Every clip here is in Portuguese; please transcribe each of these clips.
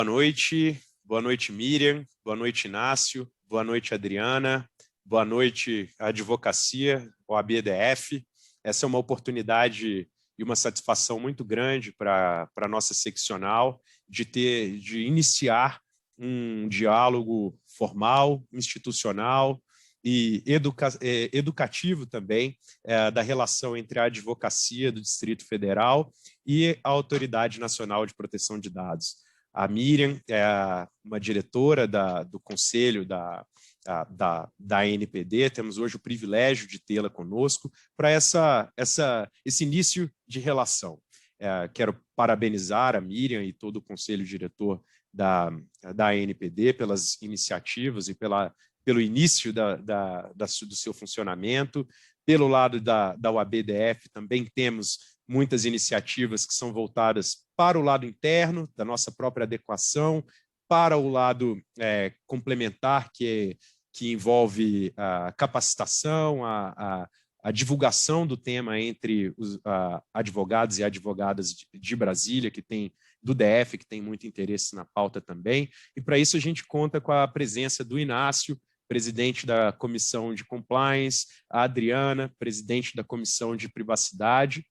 Boa noite, Miriam, boa noite, Inácio, boa noite, Adriana, boa noite, Advocacia, OAB-DF. Essa é uma oportunidade e uma satisfação muito grande para a nossa seccional de iniciar um diálogo formal, institucional e educativo também da relação entre a advocacia do Distrito Federal e a Autoridade Nacional de Proteção de Dados. A Miriam é uma diretora do conselho da ANPD, temos hoje o privilégio de tê-la conosco para esse início de relação. Quero parabenizar a Miriam e todo o conselho diretor da ANPD pelas iniciativas e pelo início do seu funcionamento. Pelo lado da OAB-DF também temos muitas iniciativas que são voltadas para o lado interno, da nossa própria adequação, para o lado complementar, que envolve a capacitação, a divulgação do tema entre os advogados e advogadas de Brasília, do DF, que tem muito interesse na pauta também. E para isso a gente conta com a presença do Inácio, presidente da Comissão de Compliance, a Adriana, presidente da Comissão de Privacidade,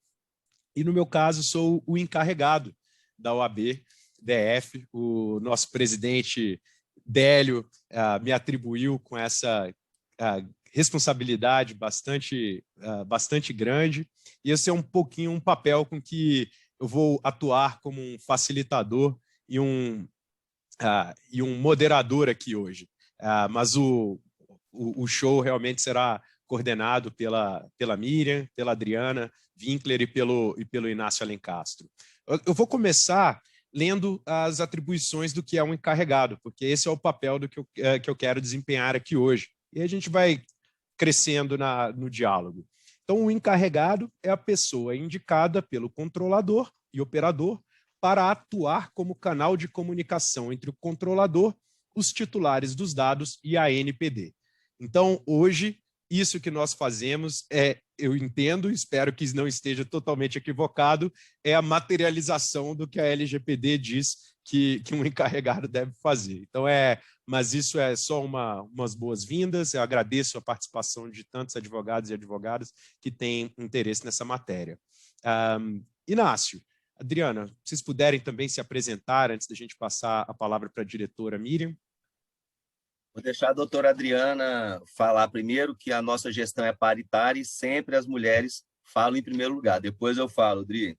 e no meu caso sou o encarregado da OAB-DF. O nosso presidente Délio me atribuiu com essa responsabilidade bastante grande, e esse é um pouquinho um papel com que eu vou atuar como um facilitador e um moderador aqui hoje. Mas o show realmente será coordenado pela Miriam, pela Adriana Winkler e pelo Inácio Alencastro. Eu vou começar lendo as atribuições do que é um encarregado, porque esse é o papel do que eu quero desempenhar aqui hoje. E a gente vai crescendo no diálogo. Então, o encarregado é a pessoa indicada pelo controlador e operador para atuar como canal de comunicação entre o controlador, os titulares dos dados e a ANPD. Então, hoje, isso que nós fazemos eu entendo, espero que não esteja totalmente equivocado, é a materialização do que a LGPD diz que um encarregado deve fazer. Então, mas isso é só umas boas-vindas. Eu agradeço a participação de tantos advogados e advogadas que têm interesse nessa matéria. Inácio, Adriana, vocês puderem também se apresentar antes da gente passar a palavra para a diretora Miriam. Vou deixar a doutora Adriana falar primeiro, que a nossa gestão é paritária e sempre as mulheres falam em primeiro lugar. Depois eu falo, Adri.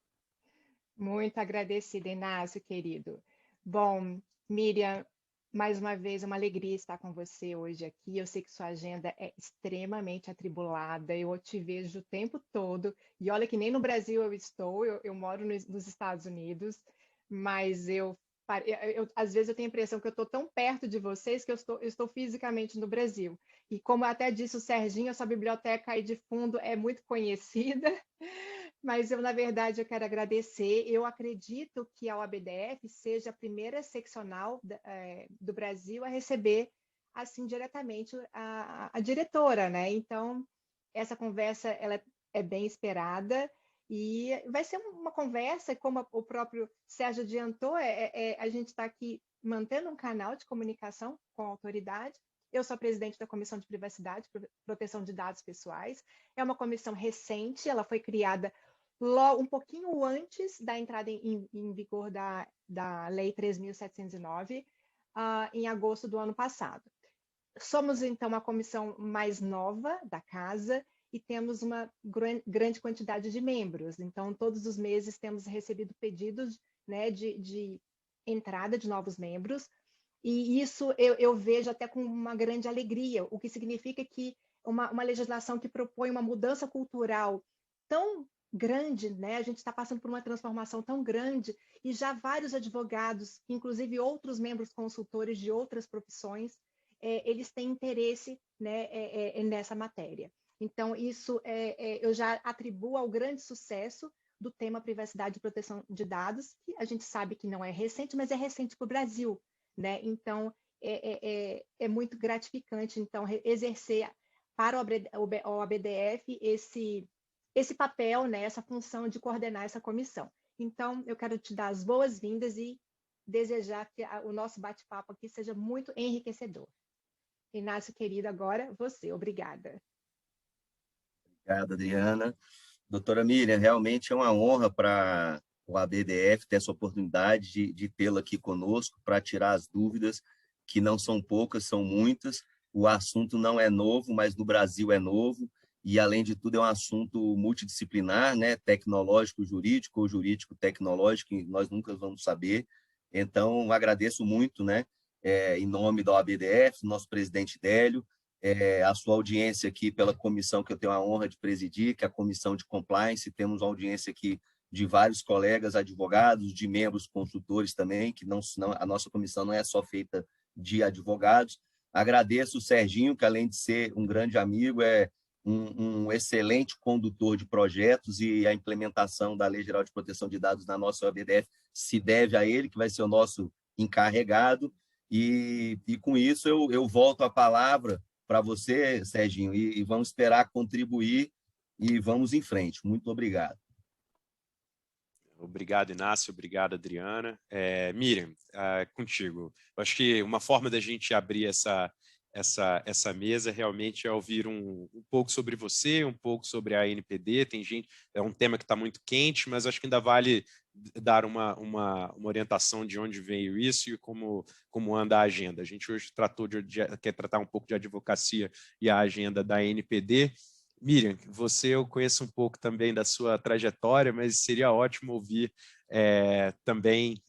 Muito agradecida, Inácio, querido. Bom, Miriam, mais uma vez, é uma alegria estar com você hoje aqui. Eu sei que sua agenda é extremamente atribulada, eu te vejo o tempo todo. E olha que nem no Brasil eu estou, eu moro nos Estados Unidos, mas às vezes eu tenho a impressão que eu estou tão perto de vocês que eu estou fisicamente no Brasil. E como até disse o Serginho, essa biblioteca aí de fundo é muito conhecida, mas na verdade, eu quero agradecer. Eu acredito que a OAB-DF seja a primeira seccional do Brasil a receber, assim, diretamente a diretora, né? Então, essa conversa ela é bem esperada. E vai ser uma conversa, como o próprio Sérgio adiantou, a gente está aqui mantendo um canal de comunicação com a autoridade. Eu sou a presidente da Comissão de Privacidade e Proteção de Dados Pessoais. É uma comissão recente, ela foi criada logo, um pouquinho antes da entrada em vigor da Lei 3.709, em agosto do ano passado. Somos, então, a comissão mais nova da casa, e temos uma grande quantidade de membros. Então, todos os meses temos recebido pedidos, né, de entrada de novos membros, e isso eu vejo até com uma grande alegria, o que significa que uma legislação que propõe uma mudança cultural tão grande, né? A gente está passando por uma transformação tão grande, e já vários advogados, inclusive outros membros consultores de outras profissões, eles têm interesse, né, nessa matéria. Então, isso eu já atribuo ao grande sucesso do tema privacidade e proteção de dados, que a gente sabe que não é recente, mas é recente para o Brasil, né? Então, é muito gratificante, então, exercer para o OAB-DF esse papel, né, essa função de coordenar essa comissão. Então, eu quero te dar as boas-vindas e desejar que o nosso bate-papo aqui seja muito enriquecedor. Inácio, querido, agora você. Obrigada. Obrigado, Adriana. Doutora Miriam, realmente é uma honra para o ABDF ter essa oportunidade de tê-la aqui conosco para tirar as dúvidas, que não são poucas, são muitas. O assunto não é novo, mas no Brasil é novo, e, além de tudo, é um assunto multidisciplinar, né? Tecnológico, jurídico ou jurídico-tecnológico, que nós nunca vamos saber. Então, agradeço muito, né? Em nome da ABDF, nosso presidente Délio, a sua audiência aqui pela comissão que eu tenho a honra de presidir, que é a Comissão de Compliance. Temos uma audiência aqui de vários colegas advogados, de membros consultores também, que não, a nossa comissão não é só feita de advogados. Agradeço o Serginho, que, além de ser um grande amigo, é um excelente condutor de projetos, e a implementação da Lei Geral de Proteção de Dados na nossa ABDF se deve a ele, que vai ser o nosso encarregado. E com isso eu volto a palavra para você, Serginho, e vamos esperar contribuir e vamos em frente. Muito obrigado. Obrigado, Inácio. Obrigado, Adriana. Miriam, contigo. Eu acho que uma forma da gente abrir essa mesa realmente é ouvir um pouco sobre você, um pouco sobre a ANPD. Tem gente, é um tema que está muito quente, mas acho que ainda vale dar uma orientação de onde veio isso e como anda a agenda. A gente hoje quer tratar um pouco de advocacia e a agenda da ANPD. Miriam, eu conheço um pouco também da sua trajetória, mas seria ótimo ouvir também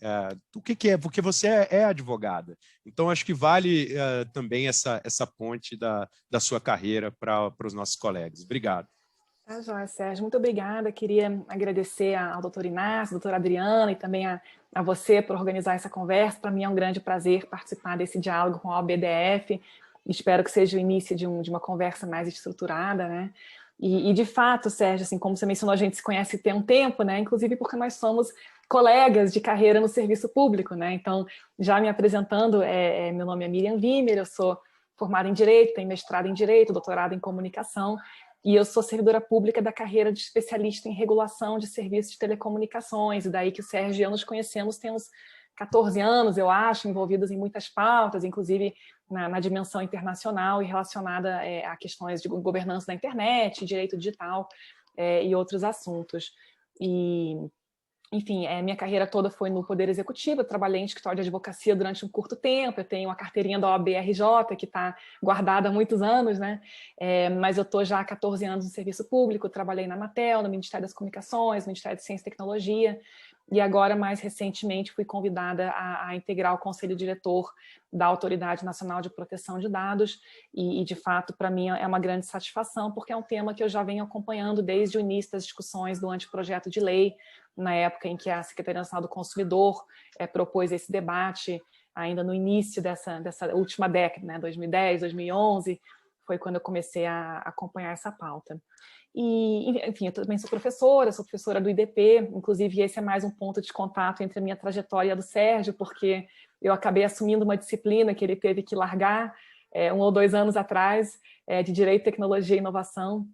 o que é, porque você é advogada. Então, acho que vale também essa ponte da sua carreira para os nossos colegas. Obrigado. Tá, joia, Sérgio. Muito obrigada. Queria agradecer ao doutor Inácio, à doutora Adriana e também a você por organizar essa conversa. Para mim é um grande prazer participar desse diálogo com a OBDF. Espero que seja o início de uma conversa mais estruturada, né? E de fato, Sérgio, assim, como você mencionou, a gente se conhece tem um tempo, né? Inclusive porque nós somos colegas de carreira no serviço público, né? Então, já me apresentando, meu nome é Miriam Wimmer, eu sou formada em Direito, tenho mestrado em Direito, doutorado em Comunicação, e eu sou servidora pública da carreira de especialista em regulação de serviços de telecomunicações, e daí que o Sérgio e eu nos conhecemos, temos 14 anos, eu acho, envolvidos em muitas pautas, inclusive na dimensão internacional e relacionada a questões de governança da internet, direito digital e outros assuntos. E, enfim, minha carreira toda foi no Poder Executivo, eu trabalhei em escritório de advocacia durante um curto tempo, eu tenho uma carteirinha da OAB-RJ, que está guardada há muitos anos, né? Mas eu estou já há 14 anos no serviço público, trabalhei na Anatel, no Ministério das Comunicações, no Ministério de Ciência e Tecnologia, e agora, mais recentemente, fui convidada a integrar o Conselho Diretor da Autoridade Nacional de Proteção de Dados, e de fato, para mim, é uma grande satisfação, porque é um tema que eu já venho acompanhando desde o início das discussões do anteprojeto de lei, na época em que a Secretaria Nacional do Consumidor propôs esse debate, ainda no início dessa última década, né, 2010, 2011, foi quando eu comecei a acompanhar essa pauta. E, enfim, eu também sou professora do IDP, inclusive esse é mais um ponto de contato entre a minha trajetória e a do Sérgio, porque eu acabei assumindo uma disciplina que ele teve que largar 1 ou 2 anos atrás, de Direito, Tecnologia e Inovação.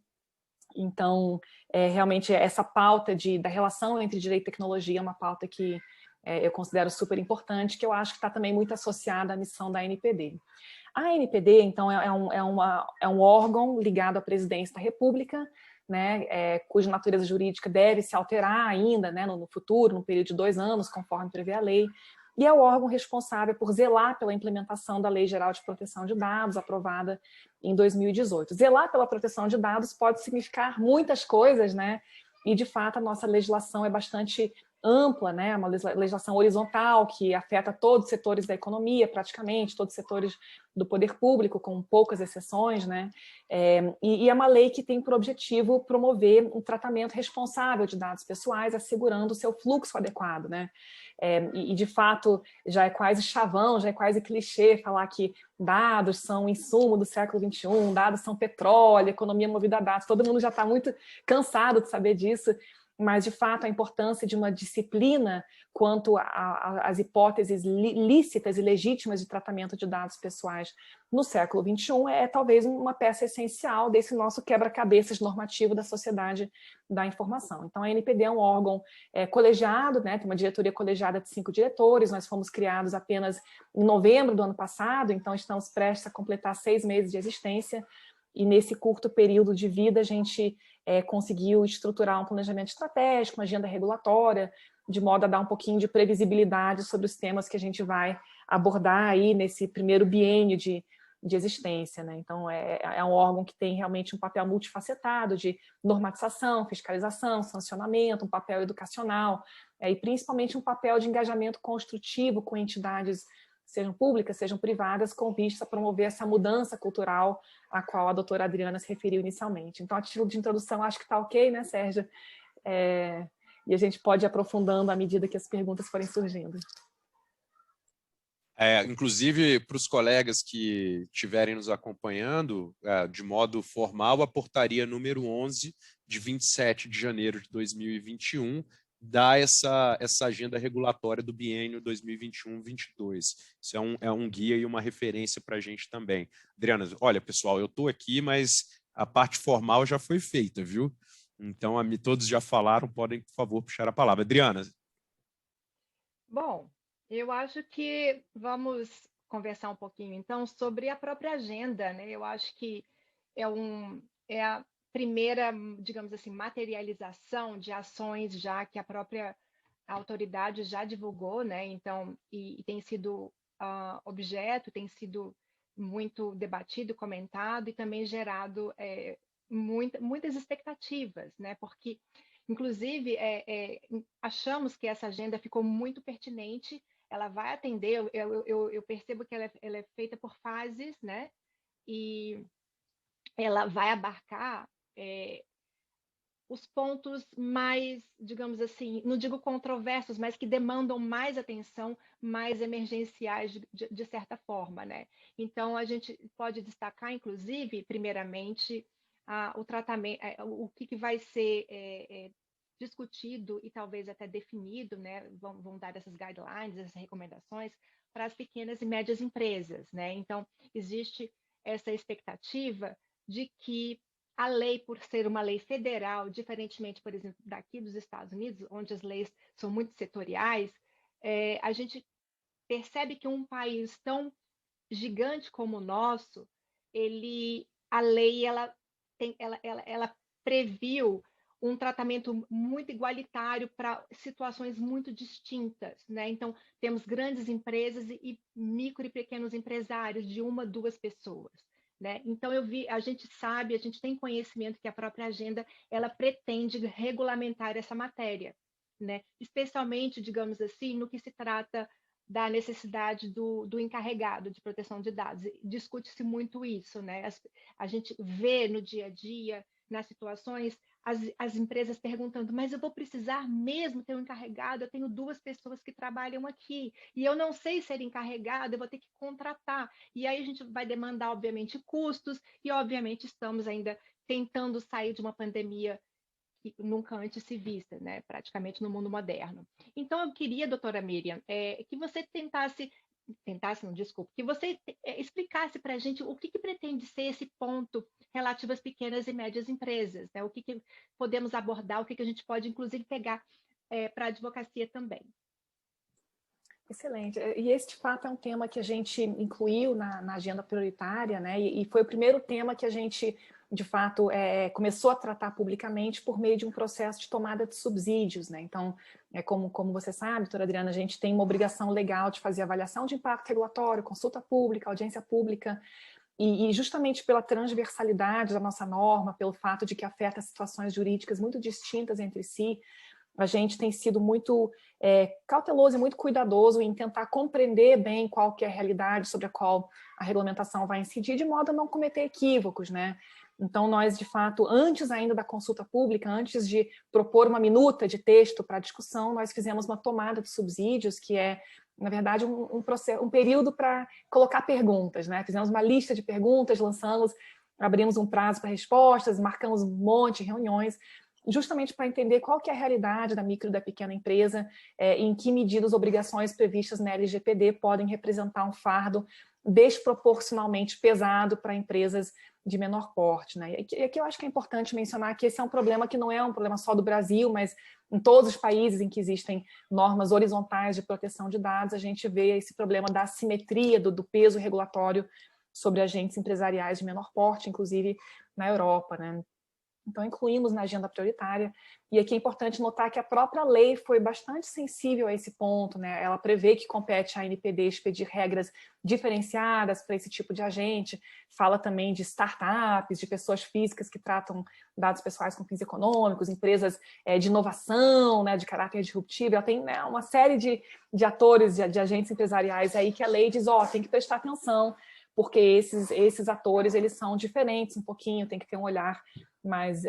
Então, realmente, essa pauta da relação entre Direito e Tecnologia é uma pauta que eu considero super importante, que eu acho que está também muito associada à missão da ANPD. A ANPD, então, é um órgão ligado à Presidência da República, né, cuja natureza jurídica deve se alterar ainda, né, no futuro, no período de 2 anos, conforme prevê a lei, e é o órgão responsável por zelar pela implementação da Lei Geral de Proteção de Dados, aprovada em 2018. Zelar pela proteção de dados pode significar muitas coisas, né, e, de fato, a nossa legislação é bastante ampla, né, uma legislação horizontal que afeta todos os setores da economia, praticamente, todos os setores do poder público, com poucas exceções, né, e é uma lei que tem por objetivo promover um tratamento responsável de dados pessoais, assegurando o seu fluxo adequado, né, e de fato já é quase chavão, já é quase clichê falar que dados são insumo do século XXI, dados são petróleo, economia movida a dados, todo mundo já está muito cansado de saber disso. mas, de fato, a importância de uma disciplina quanto às hipóteses lícitas e legítimas de tratamento de dados pessoais no século XXI é talvez uma peça essencial desse nosso quebra-cabeças normativo da sociedade da informação. Então, a NPD é um órgão colegiado, né, tem uma diretoria colegiada de 5 diretores, nós fomos criados apenas em novembro do ano passado, então estamos prestes a completar 6 meses de existência, e nesse curto período de vida a gente conseguiu estruturar um planejamento estratégico, uma agenda regulatória, de modo a dar um pouquinho de previsibilidade sobre os temas que a gente vai abordar aí nesse primeiro biênio de existência, né? Então, é um órgão que tem realmente um papel multifacetado de normatização, fiscalização, sancionamento, um papel educacional, e principalmente um papel de engajamento construtivo com entidades, sejam públicas, sejam privadas, com vista a promover essa mudança cultural a qual a doutora Adriana se referiu inicialmente. Então, a título de introdução, acho que está ok, né, Sérgio? E a gente pode ir aprofundando à medida que as perguntas forem surgindo. Inclusive, para os colegas que estiverem nos acompanhando, de modo formal, a portaria número 11, de 27 de janeiro de 2021, dá essa agenda regulatória do biênio 2021-22. Isso é um guia e uma referência para a gente também. Adriana, olha, pessoal, eu estou aqui, mas a parte formal já foi feita, viu? Então, todos já falaram, podem, por favor, puxar a palavra. Adriana. Bom, eu acho que vamos conversar um pouquinho, então, sobre a própria agenda, né? Eu acho que é a primeira, digamos assim, materialização de ações já que a própria autoridade já divulgou, né? Então, e tem sido objeto, tem sido muito debatido, comentado e também gerado muitas expectativas, né? Porque, inclusive, achamos que essa agenda ficou muito pertinente. Ela vai atender, eu percebo que ela é feita por fases, né? E ela vai abarcar os pontos mais, digamos assim, não digo controversos, mas que demandam mais atenção, mais emergenciais de certa forma, né? Então, a gente pode destacar, inclusive, primeiramente, o tratamento, o que vai ser discutido e talvez até definido, né? Vão dar essas guidelines, essas recomendações para as pequenas e médias empresas, né? Então, existe essa expectativa de que a lei, por ser uma lei federal, diferentemente, por exemplo, daqui dos Estados Unidos, onde as leis são muito setoriais, a gente percebe que um país tão gigante como o nosso, a lei ela previu um tratamento muito igualitário para situações muito distintas, né? Então, temos grandes empresas e micro e pequenos empresários de 1, 2 pessoas. Né? Então, a gente sabe, a gente tem conhecimento que a própria agenda ela pretende regulamentar essa matéria, né? Especialmente, digamos assim, no que se trata da necessidade do encarregado de proteção de dados. Discute-se muito isso, né? A gente vê no dia a dia, nas situações, as empresas perguntando, mas eu vou precisar mesmo ter um encarregado? Eu tenho 2 pessoas que trabalham aqui e eu não sei ser encarregado, eu vou ter que contratar. E aí a gente vai demandar, obviamente, custos e, obviamente, estamos ainda tentando sair de uma pandemia que nunca antes se vista, né? Praticamente no mundo moderno. Então, eu queria, doutora Miriam, que você que você explicasse para a gente o que pretende ser esse ponto relativo às pequenas e médias empresas, né? O que podemos abordar, o que a gente pode, inclusive, pegar para a advocacia também. Excelente. E esse, de fato, é um tema que a gente incluiu na agenda prioritária, né? E foi o primeiro tema que a gente, de fato, começou a tratar publicamente por meio de um processo de tomada de subsídios, né? Então, como você sabe, doutora Adriana, a gente tem uma obrigação legal de fazer avaliação de impacto regulatório, consulta pública, audiência pública, e justamente pela transversalidade da nossa norma, pelo fato de que afeta situações jurídicas muito distintas entre si, a gente tem sido muito cauteloso e muito cuidadoso em tentar compreender bem qual que é a realidade sobre a qual a regulamentação vai incidir, de modo a não cometer equívocos, né? Então, nós, de fato, antes ainda da consulta pública, antes de propor uma minuta de texto para discussão, nós fizemos uma tomada de subsídios, que é, na verdade, um período para colocar perguntas, né? Fizemos uma lista de perguntas, abrimos um prazo para respostas, marcamos um monte de reuniões, justamente para entender qual que é a realidade da micro e da pequena empresa, em que medida as obrigações previstas na LGPD podem representar um fardo desproporcionalmente pesado para empresas de menor porte, né? E aqui eu acho que é importante mencionar que esse é um problema que não é um problema só do Brasil, mas em todos os países em que existem normas horizontais de proteção de dados, a gente vê esse problema da assimetria do peso regulatório sobre agentes empresariais de menor porte, inclusive na Europa, né? Então, incluímos na agenda prioritária, e aqui é importante notar que a própria lei foi bastante sensível a esse ponto, né? Ela prevê que compete à ANPD expedir regras diferenciadas para esse tipo de agente, fala também de startups, de pessoas físicas que tratam dados pessoais com fins econômicos, empresas de inovação, né, de caráter disruptivo, ela tem, né, uma série de atores, de agentes empresariais aí que a lei diz, tem que prestar atenção, porque esses atores, eles são diferentes um pouquinho, tem que ter um olhar mais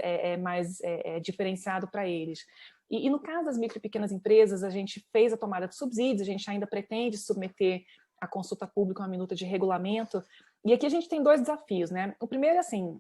diferenciado para eles. E no caso das micro e pequenas empresas, a gente fez a tomada de subsídios, a gente ainda pretende submeter à consulta pública uma minuta de regulamento, e aqui a gente tem dois desafios, né? O primeiro é assim,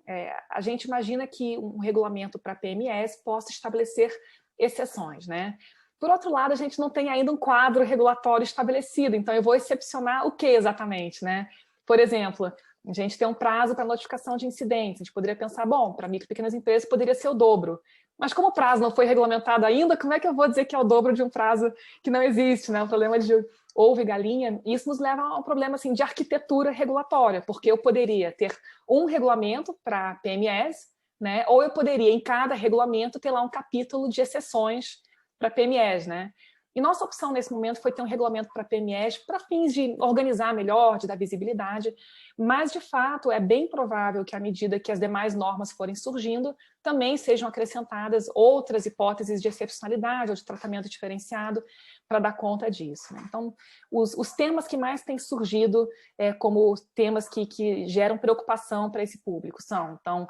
a gente imagina que um regulamento para PMEs possa estabelecer exceções, né? Por outro lado, a gente não tem ainda um quadro regulatório estabelecido, então eu vou excepcionar o que exatamente, né? Por exemplo, a gente tem um prazo para notificação de incidentes. A gente poderia pensar, bom, para micro e pequenas empresas poderia ser o dobro. Mas como o prazo não foi regulamentado ainda, como é que eu vou dizer que é o dobro de um prazo que não existe, né? O problema de ovo e galinha. Isso nos leva a um problema assim, de arquitetura regulatória, porque eu poderia ter um regulamento para PMEs, né? Ou eu poderia, em cada regulamento, ter lá um capítulo de exceções para PMEs, né? E nossa opção nesse momento foi ter um regulamento para PMEs para fins de organizar melhor, de dar visibilidade, mas de fato é bem provável que à medida que as demais normas forem surgindo, também sejam acrescentadas outras hipóteses de excepcionalidade ou de tratamento diferenciado para dar conta disso, né? Então, os temas que mais têm surgido como temas que geram preocupação para esse público são, então,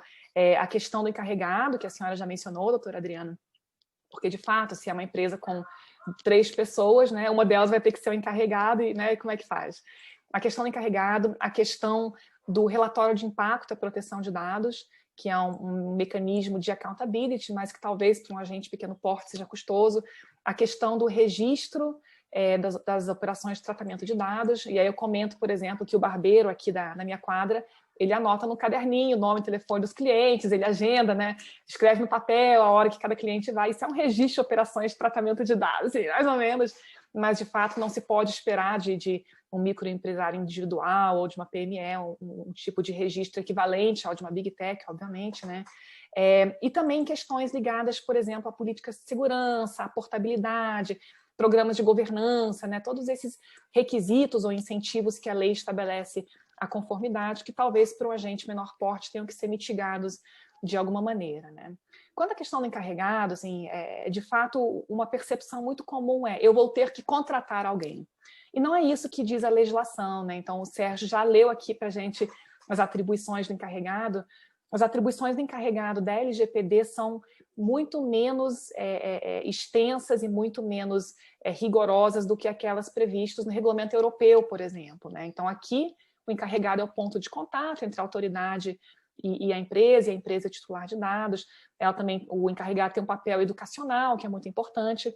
a questão do encarregado, que a senhora já mencionou, doutora Adriana, porque de fato, se é uma empresa com 3 pessoas, né, uma delas vai ter que ser o encarregado, e, né, como é que faz? A questão do encarregado, a questão do relatório de impacto à proteção de dados, que é um mecanismo de accountability, mas que talvez para um agente de pequeno porte seja custoso, a questão do registro das operações de tratamento de dados, e aí eu comento, por exemplo, que o barbeiro aqui na minha quadra, ele anota no caderninho o nome e telefone dos clientes, ele agenda, né? Escreve no papel a hora que cada cliente vai. Isso é um registro de operações de tratamento de dados, assim, mais ou menos, mas de fato não se pode esperar de um microempresário individual ou de uma PME, um tipo de registro equivalente ao de uma Big Tech, obviamente, né? E também questões ligadas, por exemplo, a políticas de segurança, a portabilidade, programas de governança, né? Todos esses requisitos ou incentivos que a lei estabelece a conformidade, que talvez para um agente menor porte tenham que ser mitigados de alguma maneira, né? Quanto à questão do encarregado, assim, de fato, uma percepção muito comum eu vou ter que contratar alguém. E não é isso que diz a legislação, né? Então, o Sérgio já leu aqui para a gente as atribuições do encarregado. As atribuições do encarregado da LGPD são muito menos extensas e muito menos rigorosas do que aquelas previstas no regulamento europeu, por exemplo, né? Então, aqui, o encarregado é o ponto de contato entre a autoridade e a empresa titular de dados. O encarregado tem um papel educacional, que é muito importante,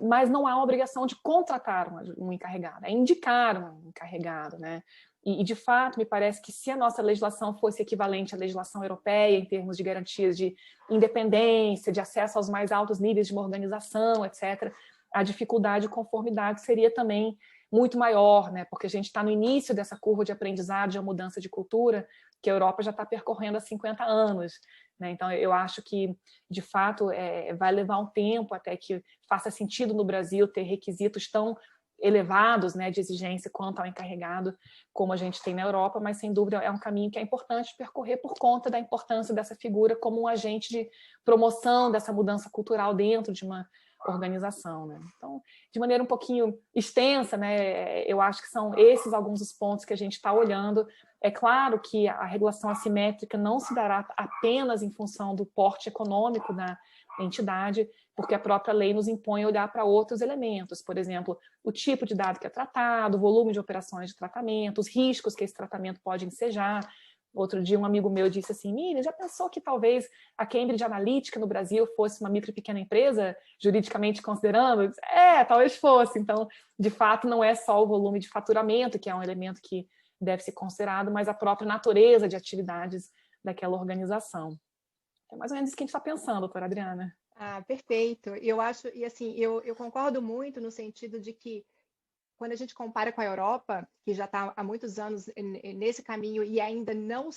mas não há obrigação de contratar um encarregado, é indicar um encarregado, né? E, de fato, me parece que se a nossa legislação fosse equivalente à legislação europeia, em termos de garantias de independência, de acesso aos mais altos níveis de uma organização, etc., a dificuldade de conformidade seria também muito maior, né? Porque a gente está no início dessa curva de aprendizado, de uma mudança de cultura, que a Europa já está percorrendo há 50 anos. Né? Então, eu acho que, de fato, vai levar um tempo até que faça sentido no Brasil ter requisitos tão elevados, né, de exigência quanto ao encarregado, como a gente tem na Europa, mas, sem dúvida, é um caminho que é importante percorrer por conta da importância dessa figura como um agente de promoção dessa mudança cultural dentro de uma organização, né? Então, de maneira um pouquinho extensa, né, eu acho que são esses alguns dos pontos que a gente está olhando. É claro que a regulação assimétrica não se dará apenas em função do porte econômico da entidade, porque a própria lei nos impõe a olhar para outros elementos, por exemplo, o tipo de dado que é tratado, o volume de operações de tratamento, os riscos que esse tratamento pode ensejar. Outro dia um amigo meu disse assim, Miriam, já pensou que talvez a Cambridge Analytica no Brasil fosse uma micro e pequena empresa, juridicamente considerando? Eu disse, talvez fosse. Então, de fato, não é só o volume de faturamento, que é um elemento que deve ser considerado, mas a própria natureza de atividades daquela organização. É mais ou menos isso que a gente está pensando, doutora Adriana. Perfeito. Eu acho, e assim, eu concordo muito no sentido de que quando a gente compara com a Europa, que já está há muitos anos nesse caminho e ainda não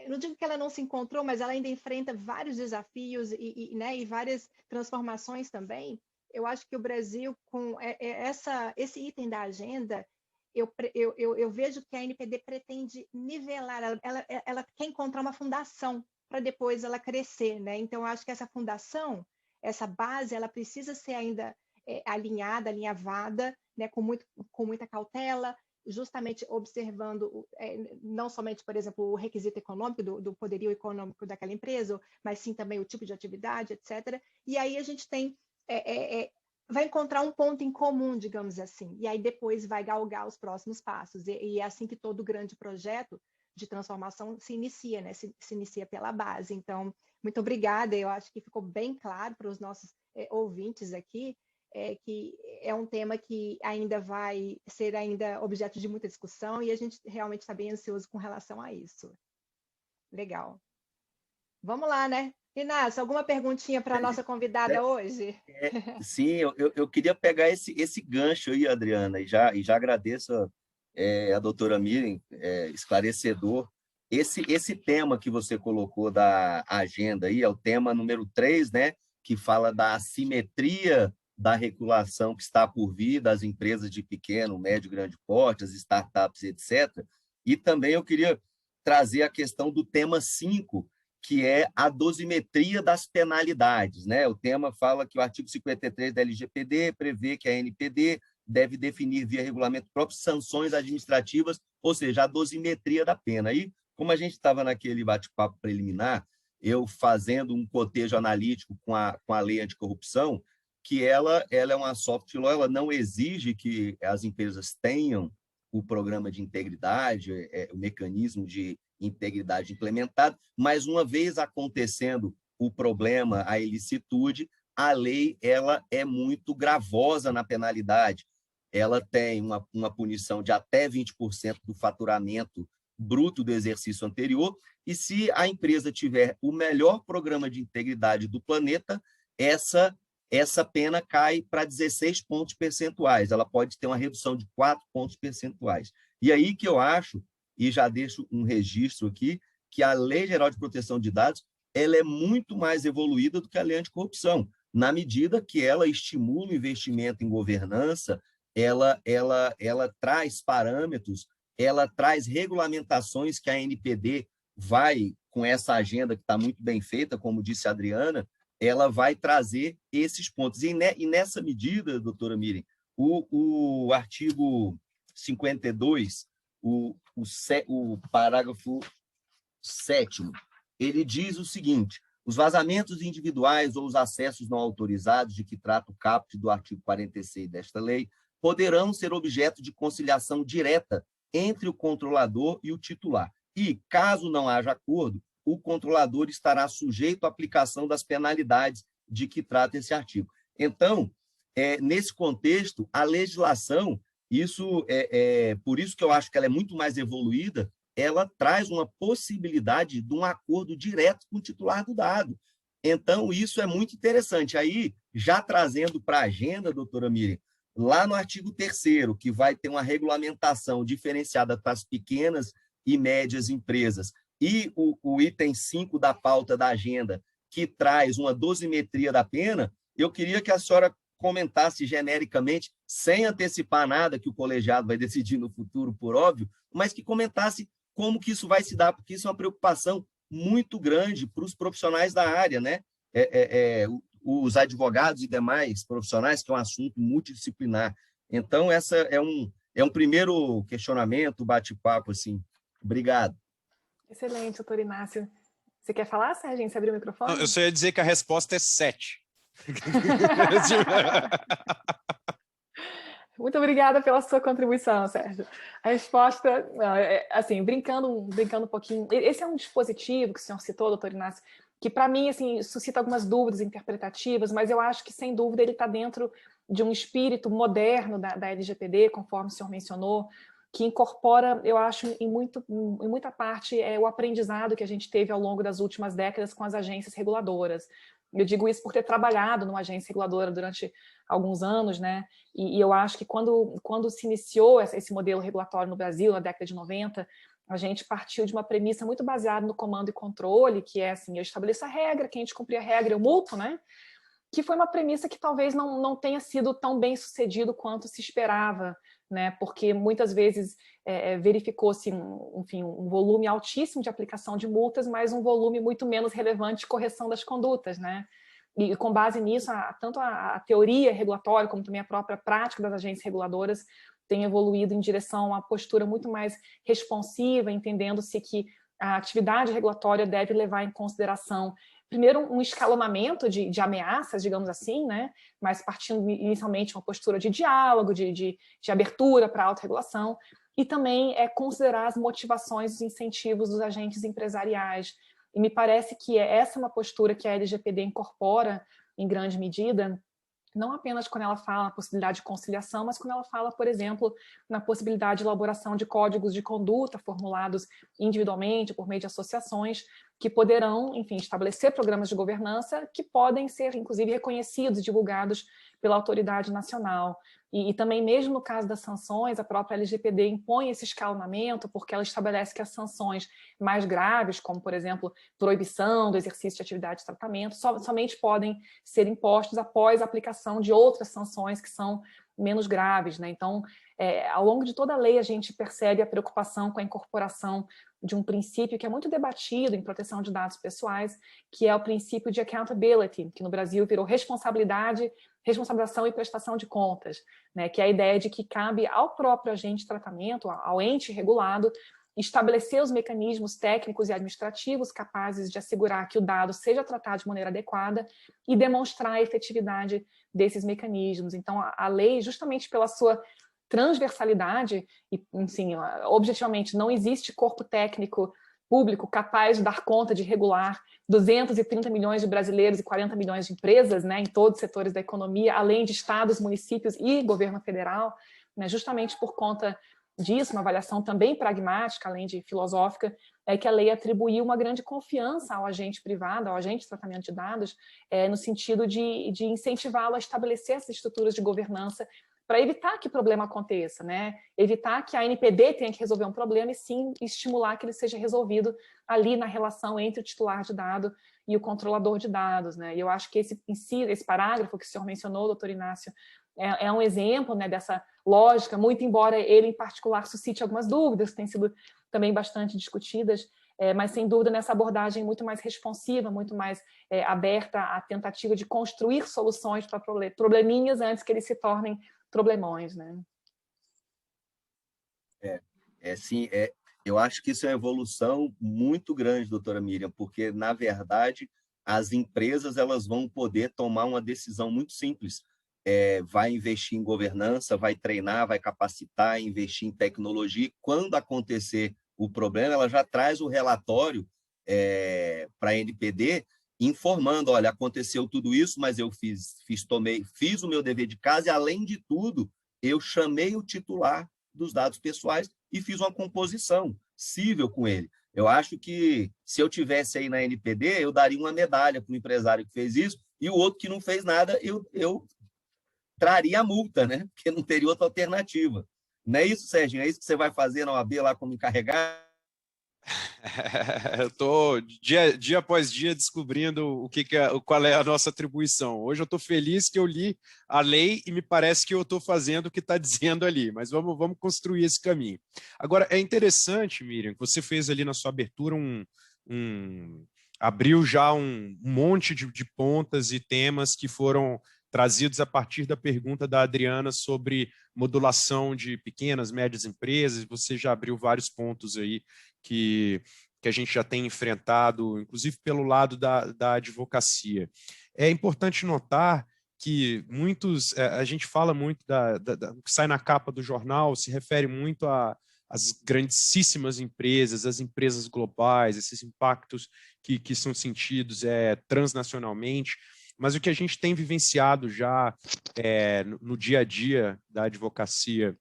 não digo que ela não se encontrou, mas ela ainda enfrenta vários desafios né, e várias transformações também. Eu acho que o Brasil, com esse item da agenda, eu vejo que a NPD pretende nivelar, ela quer encontrar uma fundação para depois ela crescer, né? Então, eu acho que essa fundação, essa base, ela precisa ser ainda alinhada, alinhavada, né, com muita cautela, justamente observando não somente, por exemplo, o requisito econômico, do poderio econômico daquela empresa, mas sim também o tipo de atividade, etc. E aí a gente vai encontrar um ponto em comum, digamos assim, e aí depois vai galgar os próximos passos. E é assim que todo grande projeto de transformação se inicia, né? Se inicia pela base. Então, muito obrigada. Eu acho que ficou bem claro para os nossos ouvintes aqui que é um tema que ainda vai ser objeto de muita discussão e a gente realmente está bem ansioso com relação a isso. Legal. Vamos lá, né? Inácio, alguma perguntinha para a nossa convidada hoje? Sim, eu queria pegar esse gancho aí, Adriana, e já agradeço a doutora Miriam, esclarecedor. Esse tema que você colocou da agenda aí é o tema número 3, né, que fala da assimetria da regulação que está por vir das empresas de pequeno, médio e grande porte, as startups, etc. E também eu queria trazer a questão do tema 5, que é a dosimetria das penalidades, né? O tema fala que o artigo 53 da LGPD prevê que a NPD deve definir via regulamento próprio sanções administrativas, ou seja, a dosimetria da pena. Aí, como a gente estava naquele bate-papo preliminar, eu fazendo um cotejo analítico com a lei anticorrupção, que ela é uma soft law, ela não exige que as empresas tenham o programa de integridade, o mecanismo de integridade implementado, mas uma vez acontecendo o problema, a ilicitude, a lei ela é muito gravosa na penalidade. Ela tem uma punição de até 20% do faturamento bruto do exercício anterior, e se a empresa tiver o melhor programa de integridade do planeta, essa pena cai para 16 pontos percentuais. Ela pode ter uma redução de 4 pontos percentuais. E aí que eu acho, e já deixo um registro aqui, que a Lei Geral de Proteção de Dados ela é muito mais evoluída do que a Lei Anticorrupção, na medida que ela estimula o investimento em governança, ela traz parâmetros, ela traz regulamentações que a NPD vai, com essa agenda que está muito bem feita, como disse a Adriana, ela vai trazer esses pontos. E nessa medida, doutora Miriam, o artigo 52, o parágrafo 7º, ele diz o seguinte: os vazamentos individuais ou os acessos não autorizados de que trata o caput do artigo 46 desta lei poderão ser objeto de conciliação direta entre o controlador e o titular. E, caso não haja acordo, o controlador estará sujeito à aplicação das penalidades de que trata esse artigo. Então, nesse contexto, a legislação, por isso que eu acho que ela é muito mais evoluída, ela traz uma possibilidade de um acordo direto com o titular do dado. Então, isso é muito interessante. Aí, já trazendo para a agenda, doutora Miriam, lá no artigo 3º, que vai ter uma regulamentação diferenciada para as pequenas e médias empresas, e o item 5 da pauta da agenda, que traz uma dosimetria da pena, eu queria que a senhora comentasse genericamente, sem antecipar nada que o colegiado vai decidir no futuro, por óbvio, mas que comentasse como que isso vai se dar, porque isso é uma preocupação muito grande para os profissionais da área, né? Os advogados e demais profissionais, que é um assunto multidisciplinar. Então, essa é um primeiro questionamento, bate-papo, assim. Obrigado. Excelente, doutor Inácio. Você quer falar, Serginho? Você abriu o microfone? Não, eu só ia dizer que a resposta é 7. Muito obrigada pela sua contribuição, Sérgio. A resposta, assim, brincando um pouquinho, esse é um dispositivo que o senhor citou, doutor Inácio, que para mim, assim, suscita algumas dúvidas interpretativas, mas eu acho que, sem dúvida, ele está dentro de um espírito moderno da LGPD, conforme o senhor mencionou, que incorpora, eu acho, em muita parte, o aprendizado que a gente teve ao longo das últimas décadas com as agências reguladoras. Eu digo isso por ter trabalhado numa agência reguladora durante alguns anos, né? E eu acho que quando se iniciou esse modelo regulatório no Brasil, na década de 90, a gente partiu de uma premissa muito baseada no comando e controle, que é assim, eu estabeleço a regra, quem descumprir a regra eu multo, né? Que foi uma premissa que talvez não tenha sido tão bem sucedido quanto se esperava, né? Porque muitas vezes verificou-se um volume altíssimo de aplicação de multas, mas um volume muito menos relevante de correção das condutas, né? E com base nisso, tanto a teoria regulatória como também a própria prática das agências reguladoras tem evoluído em direção a uma postura muito mais responsiva, entendendo-se que a atividade regulatória deve levar em consideração, primeiro, um escalonamento de ameaças, digamos assim, né? Mas partindo inicialmente uma postura de diálogo, de abertura para a autorregulação, e também considerar as motivações e os incentivos dos agentes empresariais. E me parece que essa é uma postura que a LGPD incorpora em grande medida, não apenas quando ela fala na possibilidade de conciliação, mas quando ela fala, por exemplo, na possibilidade de elaboração de códigos de conduta formulados individualmente por meio de associações que poderão, enfim, estabelecer programas de governança que podem ser, inclusive, reconhecidos e divulgados pela autoridade nacional. E também, mesmo no caso das sanções, a própria LGPD impõe esse escalonamento, porque ela estabelece que as sanções mais graves, como, por exemplo, proibição do exercício de atividade de tratamento, somente podem ser impostos após a aplicação de outras sanções que são menos graves, né? Então, ao longo de toda a lei, a gente percebe a preocupação com a incorporação de um princípio que é muito debatido em proteção de dados pessoais, que é o princípio de accountability, que no Brasil virou responsabilização e prestação de contas, né? Que é a ideia de que cabe ao próprio agente de tratamento, ao ente regulado, estabelecer os mecanismos técnicos e administrativos capazes de assegurar que o dado seja tratado de maneira adequada e demonstrar a efetividade desses mecanismos. Então, a lei, justamente pela sua transversalidade, e, assim, objetivamente, não existe corpo técnico público capaz de dar conta de regular 230 milhões de brasileiros e 40 milhões de empresas, né, em todos os setores da economia, além de estados, municípios e governo federal, né, justamente por conta disso, uma avaliação também pragmática, além de filosófica, é que a lei atribuiu uma grande confiança ao agente privado, ao agente de tratamento de dados, no sentido de incentivá-lo a estabelecer essas estruturas de governança para evitar que o problema aconteça, né? Evitar que a ANPD tenha que resolver um problema e sim estimular que ele seja resolvido ali na relação entre o titular de dado e o controlador de dados, né? E eu acho que esse parágrafo que o senhor mencionou, doutor Inácio, é um exemplo, né, dessa lógica, muito embora ele em particular suscite algumas dúvidas, que têm sido também bastante discutidas, mas sem dúvida nessa abordagem muito mais responsiva, muito mais aberta à tentativa de construir soluções para probleminhas antes que eles se tornem problemões, né? Sim, eu acho que isso é uma evolução muito grande, doutora Miriam, porque, na verdade, as empresas elas vão poder tomar uma decisão muito simples. Vai investir em governança, vai treinar, vai capacitar, investir em tecnologia. E quando acontecer o problema, ela já traz o relatório para a NPD, informando, olha, aconteceu tudo isso, mas eu fiz o meu dever de casa e, além de tudo, eu chamei o titular dos dados pessoais e fiz uma composição cível com ele. Eu acho que, se eu tivesse aí na NPD, eu daria uma medalha para o empresário que fez isso, e o outro que não fez nada, eu traria a multa, né? Porque não teria outra alternativa. Não é isso, Serginho? É isso que você vai fazer na OAB lá como encarregado? Eu estou dia após dia descobrindo qual é a nossa atribuição. Hoje eu estou feliz que eu li a lei e me parece que eu estou fazendo o que está dizendo ali, mas vamos construir esse caminho. Agora, é interessante, Miriam, que você fez ali na sua abertura abriu já um monte de pontas e temas que foram trazidos a partir da pergunta da Adriana sobre modulação de pequenas, médias empresas. Você já abriu vários pontos aí que a gente já tem enfrentado, inclusive pelo lado da advocacia. É importante notar que muitos, a gente fala muito o que sai na capa do jornal, se refere muito às grandíssimas empresas, as empresas globais, esses impactos que são sentidos transnacionalmente, mas o que a gente tem vivenciado já no dia a dia da advocacia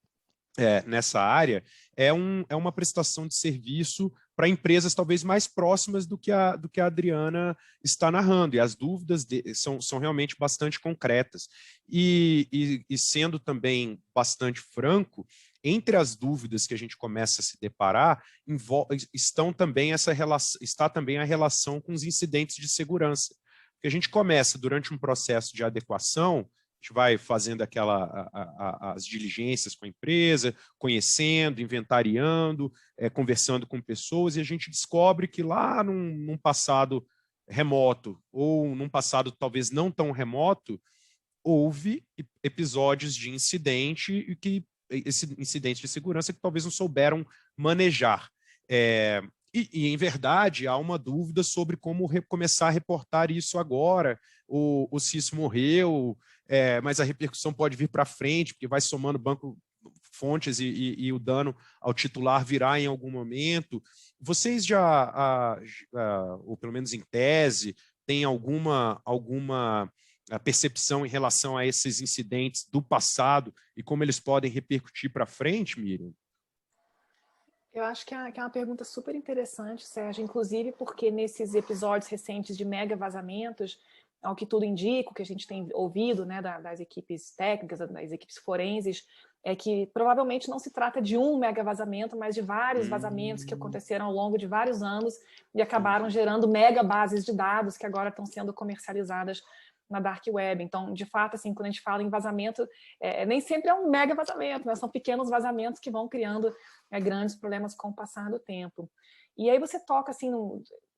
nessa área é uma prestação de serviço para empresas talvez mais próximas do que a Adriana está narrando, e as dúvidas são realmente bastante concretas. E sendo também bastante franco, entre as dúvidas que a gente começa a se deparar, está também a relação com os incidentes de segurança. Porque a gente começa durante um processo de adequação, a gente vai fazendo as diligências com a empresa, conhecendo, inventariando, conversando com pessoas, e a gente descobre que lá num passado remoto, ou num passado talvez não tão remoto, houve episódios de incidente esse incidente de segurança que talvez não souberam manejar. E, em verdade, há uma dúvida sobre como começar a reportar isso agora, ou se isso morreu, mas a repercussão pode vir para frente, porque vai somando fontes e o dano ao titular virá em algum momento. Vocês ou pelo menos em tese, têm alguma percepção em relação a esses incidentes do passado e como eles podem repercutir para frente, Miriam? Eu acho que é uma pergunta super interessante, Sérgio, inclusive porque nesses episódios recentes de mega vazamentos, ao que tudo indica, o que a gente tem ouvido, né, das equipes técnicas, das equipes forenses, é que provavelmente não se trata de um mega vazamento, mas de vários vazamentos que aconteceram ao longo de vários anos e acabaram gerando mega bases de dados que agora estão sendo comercializadas na Dark Web. Então, de fato, assim, quando a gente fala em vazamento, nem sempre é um mega vazamento, né? São pequenos vazamentos que vão criando grandes problemas com o passar do tempo. E aí você toca, assim,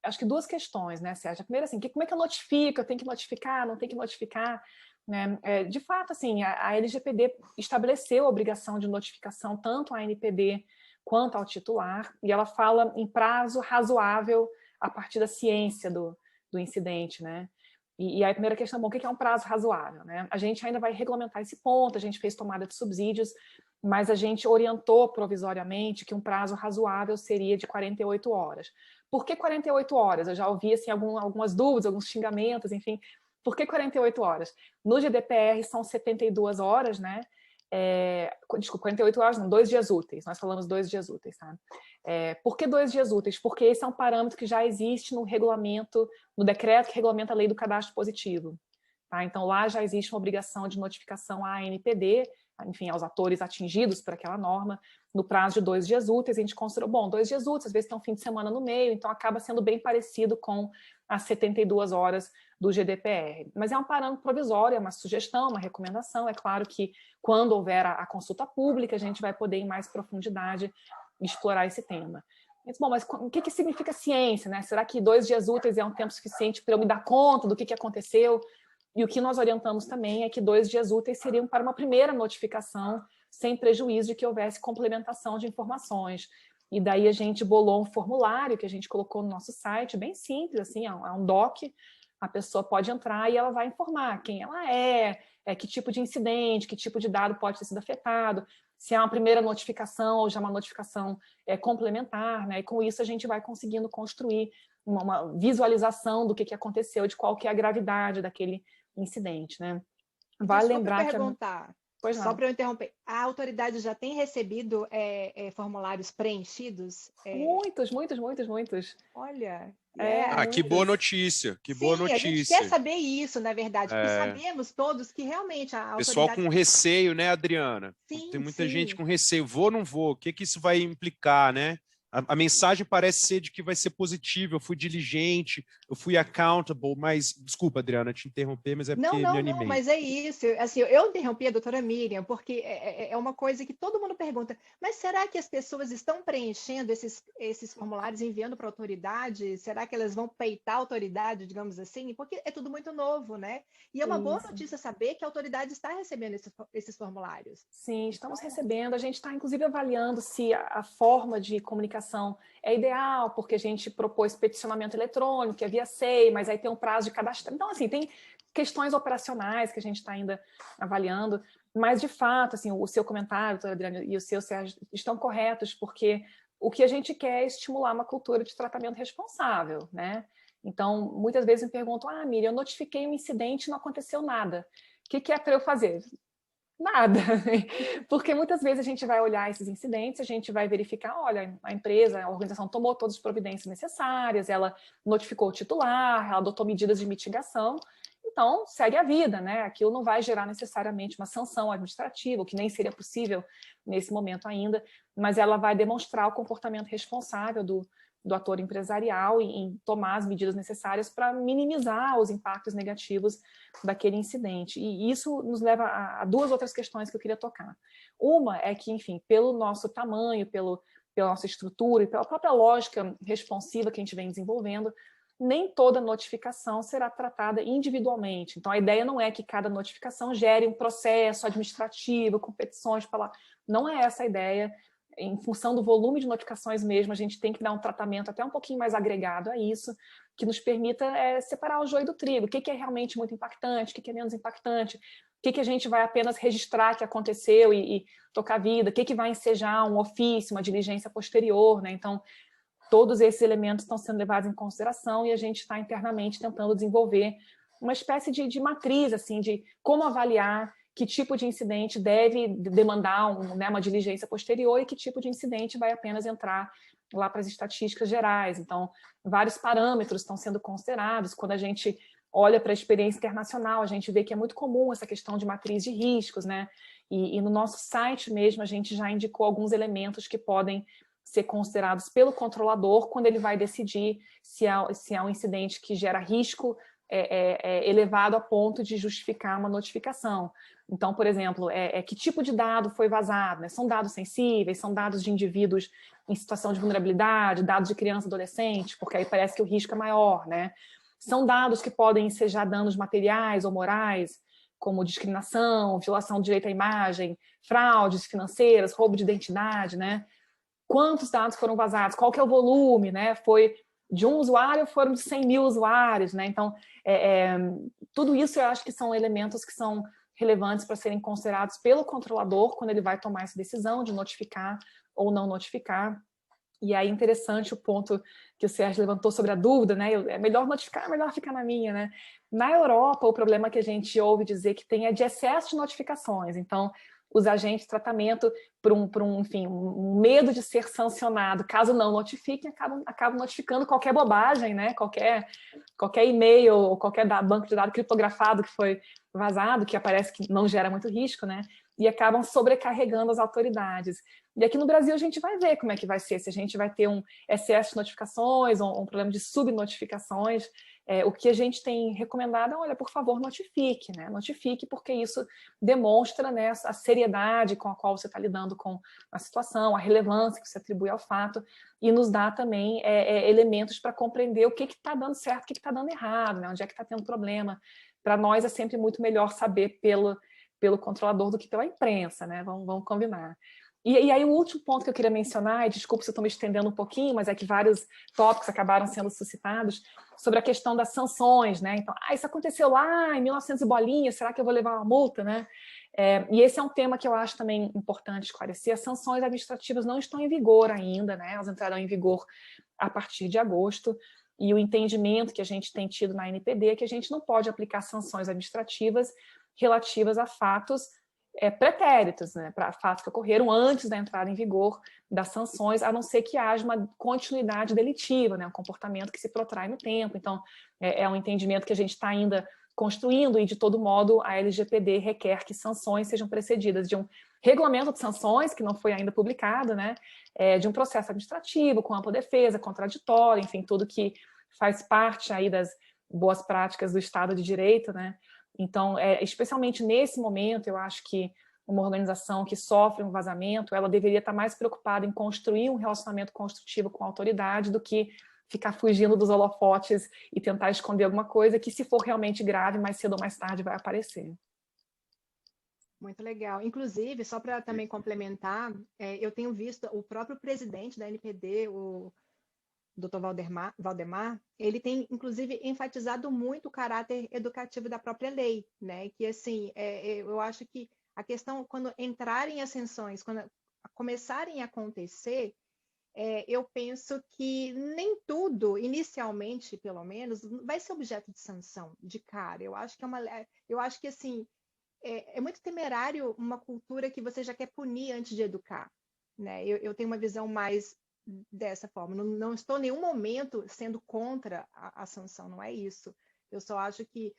acho que duas questões, né, Sérgio? A primeira, assim, como é que eu notifico? Eu tenho que notificar? Não tenho que notificar? Né? De fato, assim, a LGPD estabeleceu a obrigação de notificação tanto à ANPD quanto ao titular, e ela fala em prazo razoável a partir da ciência do incidente, né? E aí a primeira questão, bom, o que é um prazo razoável, né? A gente ainda vai regulamentar esse ponto, a gente fez tomada de subsídios, mas a gente orientou provisoriamente que um prazo razoável seria de 48 horas. Por que 48 horas? Eu já ouvi assim, algumas dúvidas, alguns xingamentos, enfim. Por que 48 horas? No GDPR são 72 horas, né? Desculpa, 48 horas não, 2 dias úteis. Nós falamos 2 dias úteis, tá? Por que 2 dias úteis? Porque esse é um parâmetro que já existe no regulamento, no decreto que regulamenta a lei do cadastro positivo. Tá? Então, lá já existe uma obrigação de notificação à ANPD, enfim, aos atores atingidos por aquela norma, no prazo de 2 dias úteis. A gente considerou, bom, 2 dias úteis, às vezes tem um fim de semana no meio, então acaba sendo bem parecido com as 72 horas do GDPR. Mas é um parâmetro provisório, é uma sugestão, uma recomendação. É claro que quando houver a consulta pública, a gente vai poder, em mais profundidade, explorar esse tema. Bom, mas o que significa ciência, né? Será que 2 dias úteis é um tempo suficiente para eu me dar conta do que aconteceu? E o que nós orientamos também é que 2 dias úteis seriam para uma primeira notificação, sem prejuízo de que houvesse complementação de informações. E daí a gente bolou um formulário que a gente colocou no nosso site, bem simples, assim, é um doc, a pessoa pode entrar e ela vai informar quem ela que tipo de incidente, que tipo de dado pode ter sido afetado, se é uma primeira notificação ou já uma notificação complementar, né? E com isso a gente vai conseguindo construir uma visualização do que aconteceu, de qual que é a gravidade daquele incidente, né? Vale lembrar perguntar, que... Pois não. Só para eu interromper, a autoridade já tem recebido formulários preenchidos? Muitos. Olha... que boa notícia, que boa notícia. A gente quer saber isso, na verdade, porque sabemos todos que realmente a autoridade... Pessoal com receio, né, Adriana? Sim, tem muita gente com receio, vou ou não vou, o que isso vai implicar, né? A mensagem parece ser de que vai ser positiva, eu fui diligente, eu fui accountable, mas, desculpa, Adriana, te interromper, mas é porque me animei. Não, mas é isso. Assim, eu interrompi a doutora Miriam, porque é uma coisa que todo mundo pergunta, mas será que as pessoas estão preenchendo esses formulários e enviando para a autoridade? Será que elas vão peitar a autoridade, digamos assim? Porque é tudo muito novo, né? E é uma boa notícia saber que a autoridade está recebendo esses formulários. Sim, estamos recebendo. A gente está, inclusive, avaliando se a forma de comunicação é ideal, porque a gente propôs peticionamento eletrônico, que é via SEI, mas aí tem um prazo de cadastro. Então, assim, questões operacionais que a gente está ainda avaliando, mas, de fato, assim, o seu comentário, doutora Adriana, e o seu, Sérgio, estão corretos, porque o que a gente quer é estimular uma cultura de tratamento responsável, né? Então, muitas vezes me perguntam, Miriam, eu notifiquei um incidente e não aconteceu nada. O que é para eu fazer? Nada, porque muitas vezes a gente vai olhar esses incidentes, a gente vai verificar, olha, a empresa, a organização tomou todas as providências necessárias, ela notificou o titular, ela adotou medidas de mitigação, então segue a vida, né? Aquilo não vai gerar necessariamente uma sanção administrativa, o que nem seria possível nesse momento ainda, mas ela vai demonstrar o comportamento responsável do ator empresarial em tomar as medidas necessárias para minimizar os impactos negativos daquele incidente. E isso nos leva a duas outras questões que eu queria tocar. Uma é que, enfim, pelo nosso tamanho, pela nossa estrutura e pela própria lógica responsiva que a gente vem desenvolvendo, nem toda notificação será tratada individualmente. Então, a ideia não é que cada notificação gere um processo administrativo, competições para lá. Não é essa a ideia. Em função do volume de notificações mesmo, a gente tem que dar um tratamento até um pouquinho mais agregado a isso, que nos permita separar o joio do trigo. O que é realmente muito impactante, o que é menos impactante, o que a gente vai apenas registrar que aconteceu e tocar a vida, o que vai ensejar um ofício, uma diligência posterior, né? Então, todos esses elementos estão sendo levados em consideração e a gente está internamente tentando desenvolver uma espécie de matriz, assim, de como avaliar que tipo de incidente deve demandar uma diligência posterior e que tipo de incidente vai apenas entrar lá para as estatísticas gerais. Então, vários parâmetros estão sendo considerados. Quando a gente olha para a experiência internacional, a gente vê que é muito comum essa questão de matriz de riscos, né? E no nosso site mesmo, a gente já indicou alguns elementos que podem ser considerados pelo controlador quando ele vai decidir se é um incidente que gera risco elevado a ponto de justificar uma notificação. Então, por exemplo, que tipo de dado foi vazado? Né? São dados sensíveis, são dados de indivíduos em situação de vulnerabilidade, dados de criança e adolescente, porque aí parece que o risco é maior, né? São dados que podem ensejar danos materiais ou morais, como discriminação, violação do direito à imagem, fraudes financeiras, roubo de identidade, né? Quantos dados foram vazados? Qual que é o volume, né? Foi de um usuário ou foram de 100 mil usuários, né? Então, tudo isso eu acho que são elementos que são relevantes para serem considerados pelo controlador quando ele vai tomar essa decisão de notificar ou não notificar. E aí, interessante o ponto que o Sérgio levantou sobre a dúvida, né? É melhor notificar, é melhor ficar na minha, né? Na Europa, o problema que a gente ouve dizer que tem é de excesso de notificações. Então, os agentes de tratamento, enfim, um medo de ser sancionado, caso não notifiquem, acabam notificando qualquer bobagem, né? Qualquer e-mail ou qualquer banco de dados criptografado que foi vazado, que aparece que não gera muito risco, né? E acabam sobrecarregando as autoridades. E aqui no Brasil a gente vai ver como é que vai ser, se a gente vai ter um excesso de notificações ou um problema de subnotificações. O que a gente tem recomendado é, olha, por favor, notifique, né? Notifique, porque isso demonstra, né, a seriedade com a qual você está lidando com a situação, a relevância que você atribui ao fato, e nos dá também elementos para compreender o que está dando certo, o que está dando errado, né? Onde é que está tendo problema. Para nós é sempre muito melhor saber pelo controlador do que pela imprensa, né? Vamos combinar. E aí o último ponto que eu queria mencionar, e desculpa se eu estou me estendendo um pouquinho, mas é que vários tópicos acabaram sendo suscitados, sobre a questão das sanções, né? Então, isso aconteceu lá em 1900 e bolinha, será que eu vou levar uma multa, né? E esse é um tema que eu acho também importante esclarecer. As sanções administrativas não estão em vigor ainda, né? Elas entrarão em vigor a partir de agosto, e o entendimento que a gente tem tido na NPD é que a gente não pode aplicar sanções administrativas relativas a fatos pretéritos, né, para fatos que ocorreram antes da entrada em vigor das sanções, a não ser que haja uma continuidade delitiva, né, um comportamento que se protrai no tempo. Então, é um entendimento que a gente está ainda construindo e, de todo modo, a LGPD requer que sanções sejam precedidas de um regulamento de sanções, que não foi ainda publicado, né, de um processo administrativo, com ampla defesa, contraditório, enfim, tudo que faz parte aí das boas práticas do Estado de Direito, né. Então, especialmente nesse momento, eu acho que uma organização que sofre um vazamento, ela deveria estar mais preocupada em construir um relacionamento construtivo com a autoridade do que ficar fugindo dos holofotes e tentar esconder alguma coisa que, se for realmente grave, mais cedo ou mais tarde vai aparecer. Muito legal. Inclusive, só para também complementar, eu tenho visto o próprio presidente da NPD, o Dr. Valdemar, ele tem, inclusive, enfatizado muito o caráter educativo da própria lei, né? Que, assim, eu acho que a questão, quando entrarem as sanções, quando começarem a acontecer, eu penso que nem tudo, inicialmente, pelo menos, vai ser objeto de sanção de cara. Eu acho que assim, é muito temerário uma cultura que você já quer punir antes de educar, né? Eu tenho uma visão mais dessa forma. Não estou em nenhum momento sendo contra a sanção, não é isso. Eu só acho que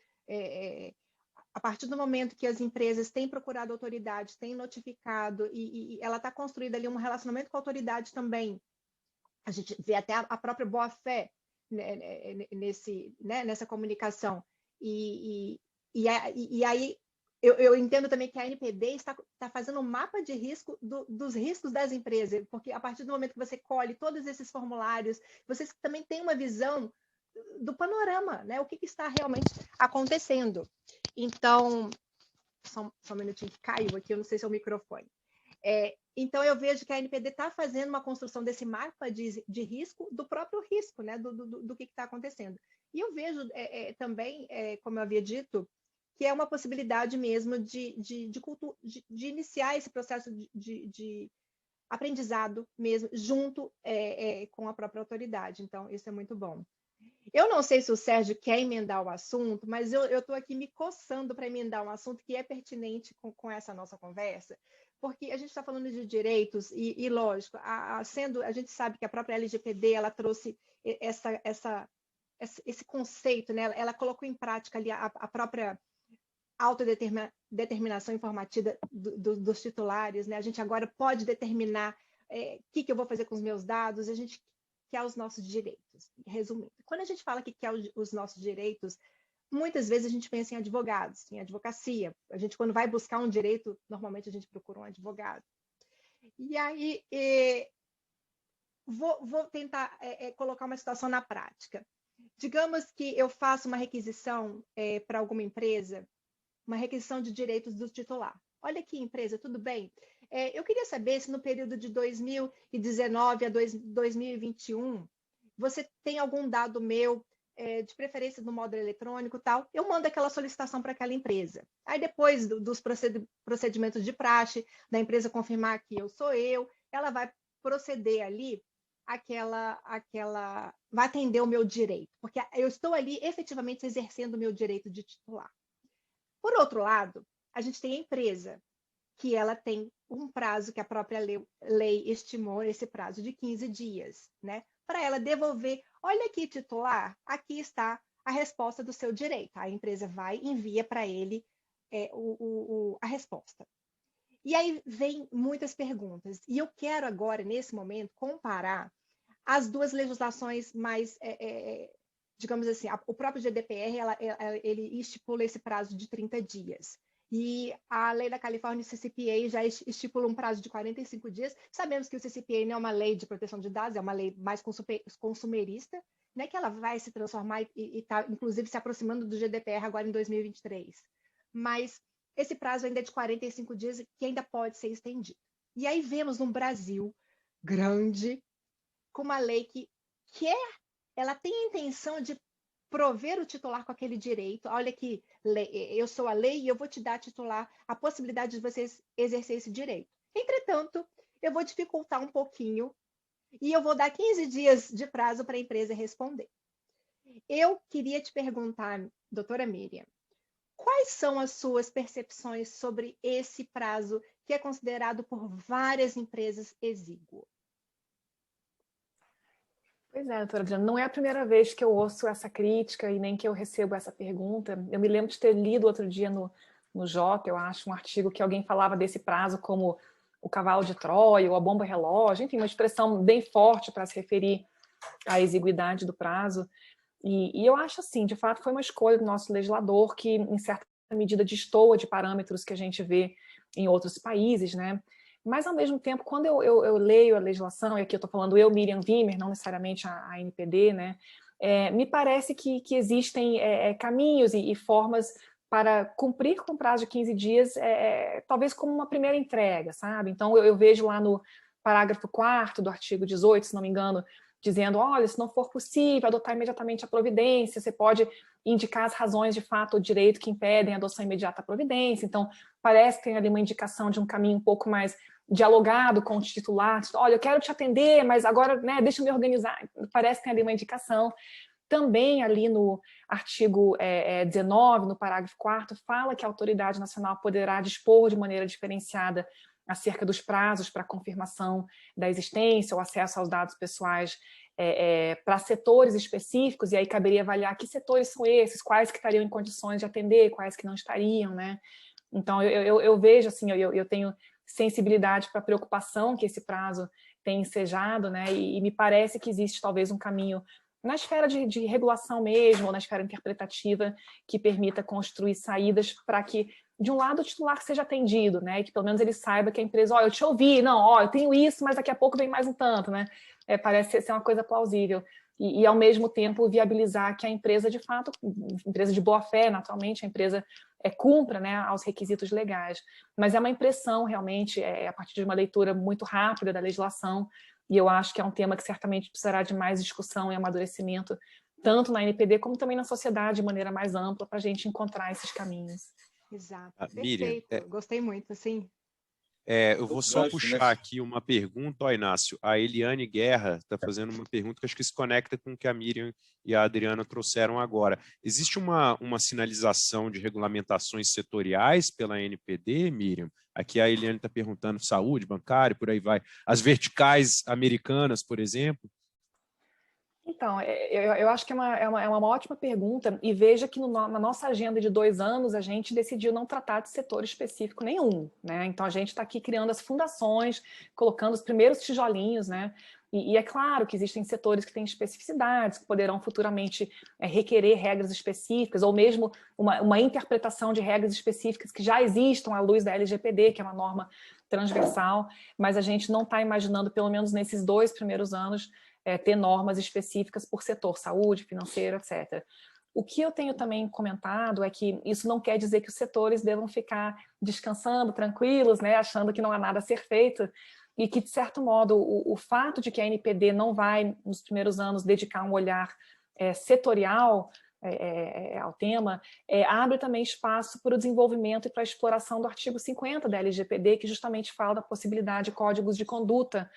a partir do momento que as empresas têm procurado autoridades, têm notificado, e ela está construída ali um relacionamento com a autoridade também. A gente vê até a própria boa-fé, né, nessa comunicação. E aí eu entendo também que a ANPD está fazendo um mapa de risco dos riscos das empresas, porque a partir do momento que você colhe todos esses formulários, vocês também têm uma visão do panorama, né? O que está realmente acontecendo. Então, só um minutinho que caiu aqui, eu não sei se é o microfone. Então, eu vejo que a ANPD está fazendo uma construção desse mapa de risco, do próprio risco, né? Do que está acontecendo. E eu vejo também, como eu havia dito, que é uma possibilidade mesmo de iniciar esse processo de aprendizado mesmo, junto com a própria autoridade. Então, isso é muito bom. Eu não sei se o Sérgio quer emendar o assunto, mas eu estou aqui me coçando para emendar um assunto que é pertinente com essa nossa conversa, porque a gente está falando de direitos e lógico, a gente sabe que a própria LGPD ela trouxe esse conceito, né? Ela colocou em prática ali a própria autodeterminação informativa dos titulares, né? A gente agora pode determinar o que eu vou fazer com os meus dados, a gente quer os nossos direitos. Resumindo, quando a gente fala que quer os nossos direitos, muitas vezes a gente pensa em advogados, em advocacia. A gente, quando vai buscar um direito, normalmente a gente procura um advogado. E aí, vou tentar colocar uma situação na prática. Digamos que eu faço uma requisição para alguma empresa, uma requisição de direitos do titular. Olha aqui, empresa, tudo bem? Eu queria saber se no período de 2019 a 2021, você tem algum dado meu, de preferência no modo eletrônico e tal, eu mando aquela solicitação para aquela empresa. Aí depois dos procedimentos de praxe, da empresa confirmar que sou eu, ela vai proceder ali, vai atender o meu direito, porque eu estou ali efetivamente exercendo o meu direito de titular. Por outro lado, a gente tem a empresa, que ela tem um prazo que a própria lei estimou, esse prazo de 15 dias, né? Para ela devolver, olha aqui, titular, aqui está a resposta do seu direito. A empresa vai e envia para ele a resposta. E aí vem muitas perguntas. E eu quero agora, nesse momento, comparar as duas legislações mais... digamos assim, o próprio GDPR, ele estipula esse prazo de 30 dias. E a lei da Califórnia, o CCPA, já estipula um prazo de 45 dias. Sabemos que o CCPA não é uma lei de proteção de dados, é uma lei mais consumerista, né, que ela vai se transformar e está, inclusive, se aproximando do GDPR agora em 2023. Mas esse prazo ainda é de 45 dias, que ainda pode ser estendido. E aí vemos um Brasil grande, com uma lei que ela tem a intenção de prover o titular com aquele direito. Olha aqui, eu sou a lei e eu vou te dar, titular, a possibilidade de você exercer esse direito. Entretanto, eu vou dificultar um pouquinho e eu vou dar 15 dias de prazo para a empresa responder. Eu queria te perguntar, doutora Miriam, quais são as suas percepções sobre esse prazo que é considerado por várias empresas exíguo? Pois é, doutora Adriana, não é a primeira vez que eu ouço essa crítica e nem que eu recebo essa pergunta. Eu me lembro de ter lido outro dia no Jota, eu acho, um artigo que alguém falava desse prazo como o cavalo de Troia ou a bomba relógio, enfim, uma expressão bem forte para se referir à exiguidade do prazo. E eu acho assim, de fato, foi uma escolha do nosso legislador que, em certa medida, destoa de parâmetros que a gente vê em outros países, né? Mas, ao mesmo tempo, quando eu leio a legislação, e aqui eu estou falando eu, Miriam Wimmer, não necessariamente a ANPD, né, me parece que existem caminhos e formas para cumprir com o prazo de 15 dias, talvez como uma primeira entrega, sabe? Então, eu vejo lá no parágrafo 4º do artigo 18, se não me engano, dizendo, olha, se não for possível adotar imediatamente a providência, você pode indicar as razões de fato ou direito que impedem a adoção imediata da providência. Então, parece que tem ali uma indicação de um caminho um pouco mais dialogado com o titular, olha, eu quero te atender, mas agora, né, deixa eu me organizar. Parece que tem ali uma indicação. Também ali no artigo 19, no parágrafo 4º, fala que a autoridade nacional poderá dispor de maneira diferenciada acerca dos prazos para confirmação da existência ou acesso aos dados pessoais para setores específicos, e aí caberia avaliar que setores são esses, quais que estariam em condições de atender, quais que não estariam, né? Então, eu vejo, assim, eu tenho sensibilidade para a preocupação que esse prazo tem ensejado, né? E me parece que existe talvez um caminho na esfera de regulação mesmo, ou na esfera interpretativa, que permita construir saídas para que, de um lado, o titular seja atendido, né? E que pelo menos ele saiba que a empresa, eu te ouvi, não, eu tenho isso, mas daqui a pouco vem mais um tanto, né? Parece ser uma coisa plausível. E, ao mesmo tempo, viabilizar que a empresa, de fato, empresa de boa-fé, naturalmente, a empresa cumpra, né, aos requisitos legais. Mas é uma impressão, realmente, a partir de uma leitura muito rápida da legislação, e eu acho que é um tema que certamente precisará de mais discussão e amadurecimento, tanto na NPD como também na sociedade, de maneira mais ampla, para a gente encontrar esses caminhos. Exato, Miriam, perfeito, gostei muito, sim. Eu vou só puxar aqui uma pergunta, Inácio. A Eliane Guerra está fazendo uma pergunta que acho que se conecta com o que a Miriam e a Adriana trouxeram agora. Existe uma sinalização de regulamentações setoriais pela NPD, Miriam? Aqui a Eliane está perguntando saúde, bancário, por aí vai. As verticais americanas, por exemplo? Então, eu acho que é uma ótima pergunta, e veja que na nossa agenda de 2 anos a gente decidiu não tratar de setor específico nenhum, né? Então a gente está aqui criando as fundações, colocando os primeiros tijolinhos, né? E é claro que existem setores que têm especificidades, que poderão futuramente requerer regras específicas, ou mesmo uma interpretação de regras específicas que já existam à luz da LGPD, que é uma norma transversal, mas a gente não está imaginando, pelo menos nesses 2 primeiros anos, ter normas específicas por setor, saúde, financeiro, etc. O que eu tenho também comentado é que isso não quer dizer que os setores devam ficar descansando, tranquilos, né, achando que não há nada a ser feito, e que, de certo modo, o fato de que a NPD não vai, nos primeiros anos, dedicar um olhar setorial ao tema, abre também espaço para o desenvolvimento e para a exploração do artigo 50 da LGPD, que justamente fala da possibilidade de códigos de conduta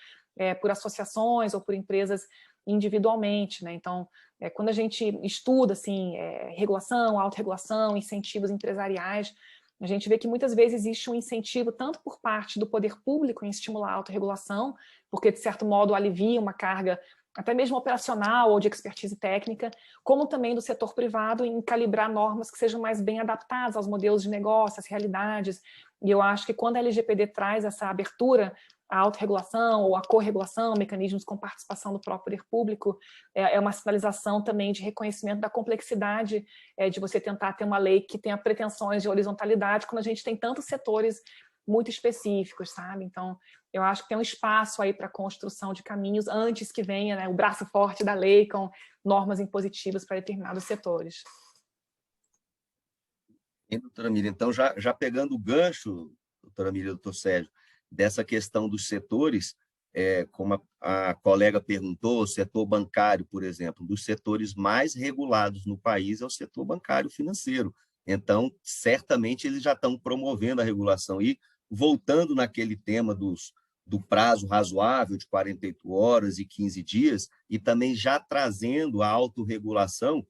por associações ou por empresas individualmente, né? Então, quando a gente estuda assim, regulação, autorregulação, incentivos empresariais, a gente vê que muitas vezes existe um incentivo tanto por parte do poder público em estimular a autorregulação, porque de certo modo alivia uma carga até mesmo operacional ou de expertise técnica, como também do setor privado em calibrar normas que sejam mais bem adaptadas aos modelos de negócio, às realidades. E eu acho que quando a LGPD traz essa abertura à autorregulação ou à corregulação, mecanismos com participação do próprio poder público, é uma sinalização também de reconhecimento da complexidade de você tentar ter uma lei que tenha pretensões de horizontalidade quando a gente tem tantos setores muito específicos, sabe? Então, eu acho que tem um espaço aí para a construção de caminhos antes que venha, né, o braço forte da lei com normas impositivas para determinados setores. E, doutora Miriam, então, já pegando o gancho, doutora Miriam, doutor Sérgio, dessa questão dos setores, como a colega perguntou, o setor bancário, por exemplo, um dos setores mais regulados no país é o setor bancário financeiro. Então, certamente, eles já estão promovendo a regulação. E, voltando naquele tema do prazo razoável de 48 horas e 15 dias, e também já trazendo a autorregulação,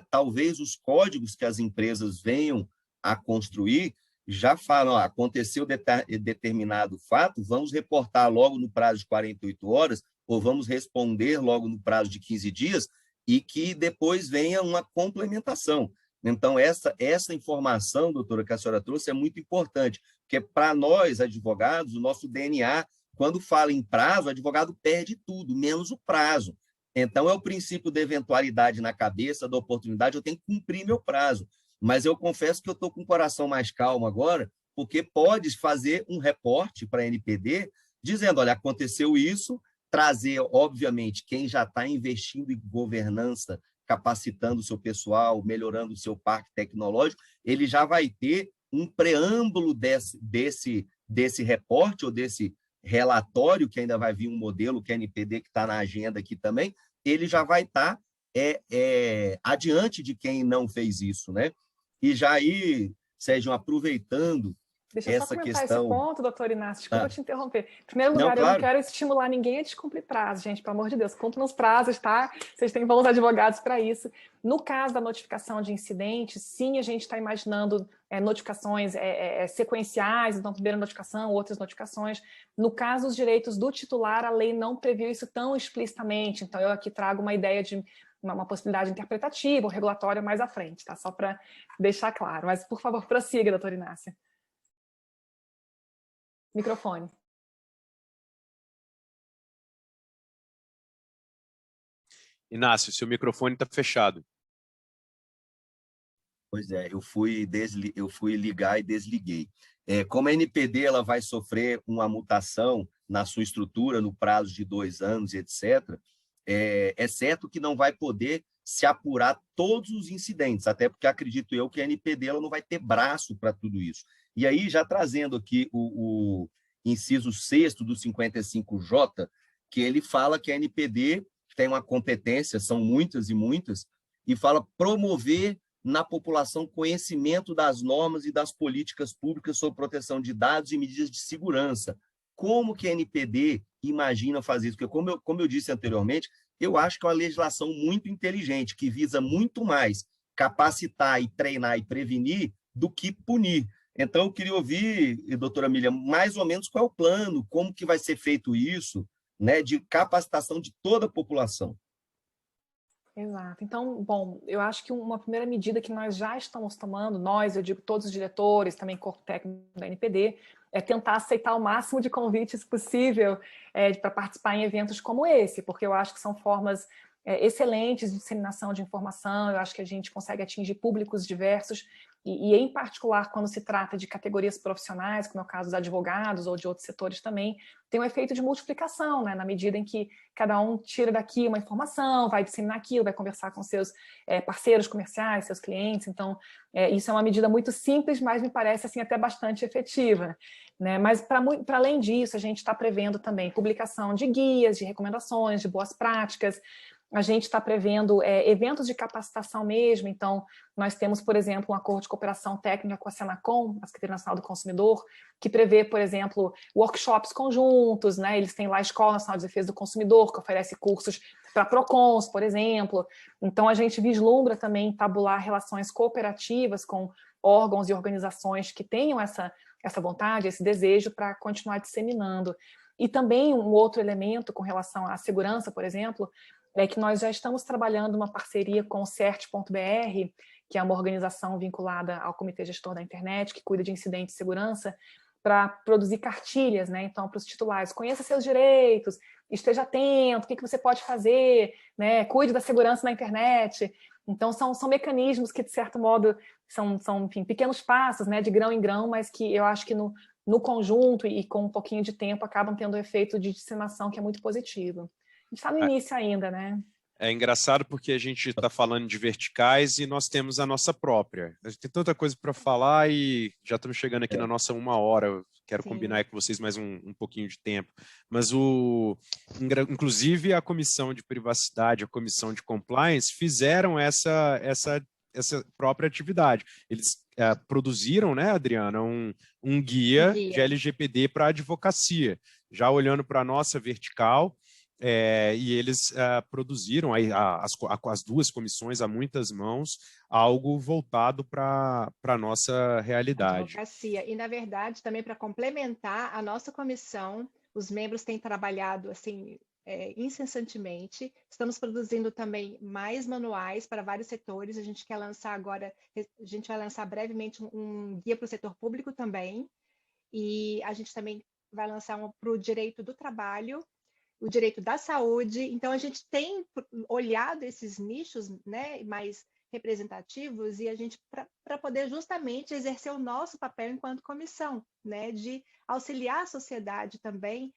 talvez os códigos que as empresas venham a construir já falam, aconteceu determinado fato, vamos reportar logo no prazo de 48 horas, ou vamos responder logo no prazo de 15 dias, e que depois venha uma complementação. Então, essa informação, doutora, que a senhora trouxe, é muito importante, porque para nós, advogados, o nosso DNA, quando fala em prazo, o advogado perde tudo, menos o prazo. Então, é o princípio da eventualidade na cabeça, da oportunidade, eu tenho que cumprir meu prazo. Mas eu confesso que eu estou com o coração mais calmo agora, porque pode fazer um reporte para a NPD, dizendo, olha, aconteceu isso, trazer, obviamente, quem já está investindo em governança, capacitando o seu pessoal, melhorando o seu parque tecnológico, ele já vai ter um preâmbulo desse reporte ou desse relatório, que ainda vai vir um modelo, que é NPD, que está na agenda aqui também, ele já vai estar adiante de quem não fez isso, né? E já aí, Sérgio, aproveitando Deixa eu só essa comentar questão... esse ponto, doutor Inácio, desculpa te interromper. Em primeiro lugar, não, claro. Eu não quero estimular ninguém a descumprir prazo, gente, pelo amor de Deus, cumpram nos prazos, tá? Vocês têm bons advogados para isso. No caso da notificação de incidentes, sim, a gente está imaginando notificações sequenciais, então primeira notificação, outras notificações. No caso dos direitos do titular, a lei não previu isso tão explicitamente, então eu aqui trago uma ideia de uma possibilidade interpretativa, ou regulatória mais à frente, tá? Só para deixar claro. Mas, por favor, prossiga, doutor Inácio. Microfone. Inácio, seu microfone está fechado. Pois é, eu fui ligar e desliguei. Como a NPD ela vai sofrer uma mutação na sua estrutura no prazo de 2 anos, etc., é certo que não vai poder se apurar todos os incidentes, até porque acredito eu que a NPD ela não vai ter braço para tudo isso. E aí, já trazendo aqui o inciso 6º do 55J, que ele fala que a NPD tem uma competência, são muitas e muitas, e fala promover na população conhecimento das normas e das políticas públicas sobre proteção de dados e medidas de segurança. Como que a NPD imagina fazer isso? Porque, como eu disse anteriormente, eu acho que é uma legislação muito inteligente, que visa muito mais capacitar e treinar e prevenir do que punir. Então, eu queria ouvir, doutora Miriam, mais ou menos qual é o plano, como que vai ser feito isso, né, de capacitação de toda a população. Exato. Então, bom, eu acho que uma primeira medida que nós já estamos tomando, nós, eu digo todos os diretores, também corpo técnico da NPD, é tentar aceitar o máximo de convites possível para participar em eventos como esse, porque eu acho que são formas excelentes de disseminação de informação, eu acho que a gente consegue atingir públicos diversos, e em particular quando se trata de categorias profissionais, como é o caso dos advogados ou de outros setores também, tem um efeito de multiplicação, né, na medida em que cada um tira daqui uma informação, vai disseminar aquilo, vai conversar com seus parceiros comerciais, seus clientes, então isso é uma medida muito simples, mas me parece assim até bastante efetiva, né? Mas para além disso, a gente está prevendo também publicação de guias, de recomendações, de boas práticas. A gente está prevendo eventos de capacitação mesmo, então nós temos, por exemplo, um acordo de cooperação técnica com a Senacom, a Secretaria Nacional do Consumidor, que prevê, por exemplo, workshops conjuntos, né? Eles têm lá a Escola Nacional de Defesa do Consumidor, que oferece cursos para PROCONs, por exemplo. Então a gente vislumbra também tabular relações cooperativas com órgãos e organizações que tenham essa vontade, esse desejo para continuar disseminando. E também um outro elemento com relação à segurança, por exemplo, é que nós já estamos trabalhando uma parceria com o CERT.br, que é uma organização vinculada ao Comitê Gestor da Internet, que cuida de incidentes de segurança, para produzir cartilhas, né? Então, para os titulares, conheça seus direitos, esteja atento, o que você pode fazer, né? Cuide da segurança na internet. Então, são mecanismos que, de certo modo, são enfim, pequenos passos, né? De grão em grão, mas que eu acho que no conjunto e com um pouquinho de tempo acabam tendo um efeito de disseminação que é muito positivo. A gente está no início ainda, né? É engraçado porque a gente está falando de verticais e nós temos a nossa própria. A gente tem tanta coisa para falar e já estamos chegando aqui na nossa 1 hora. Eu quero combinar com vocês mais um pouquinho de tempo. Mas, inclusive, a Comissão de Privacidade, a Comissão de Compliance fizeram essa própria atividade. Eles produziram, né, Adriana, um guia de LGPD para a advocacia, já olhando para a nossa vertical. E eles produziram, as duas comissões, a muitas mãos, algo voltado para a nossa realidade. Advocacia. E, na verdade, também para complementar, a nossa comissão, os membros têm trabalhado assim, incessantemente. Estamos produzindo também mais manuais para vários setores. A gente quer lançar agora, a gente vai lançar brevemente um guia para o setor público também. E a gente também vai lançar um para o direito do trabalho, o direito da saúde. Então, a gente tem olhado esses nichos, né, mais representativos, e a gente, para poder justamente exercer o nosso papel enquanto comissão, né, de auxiliar a sociedade também,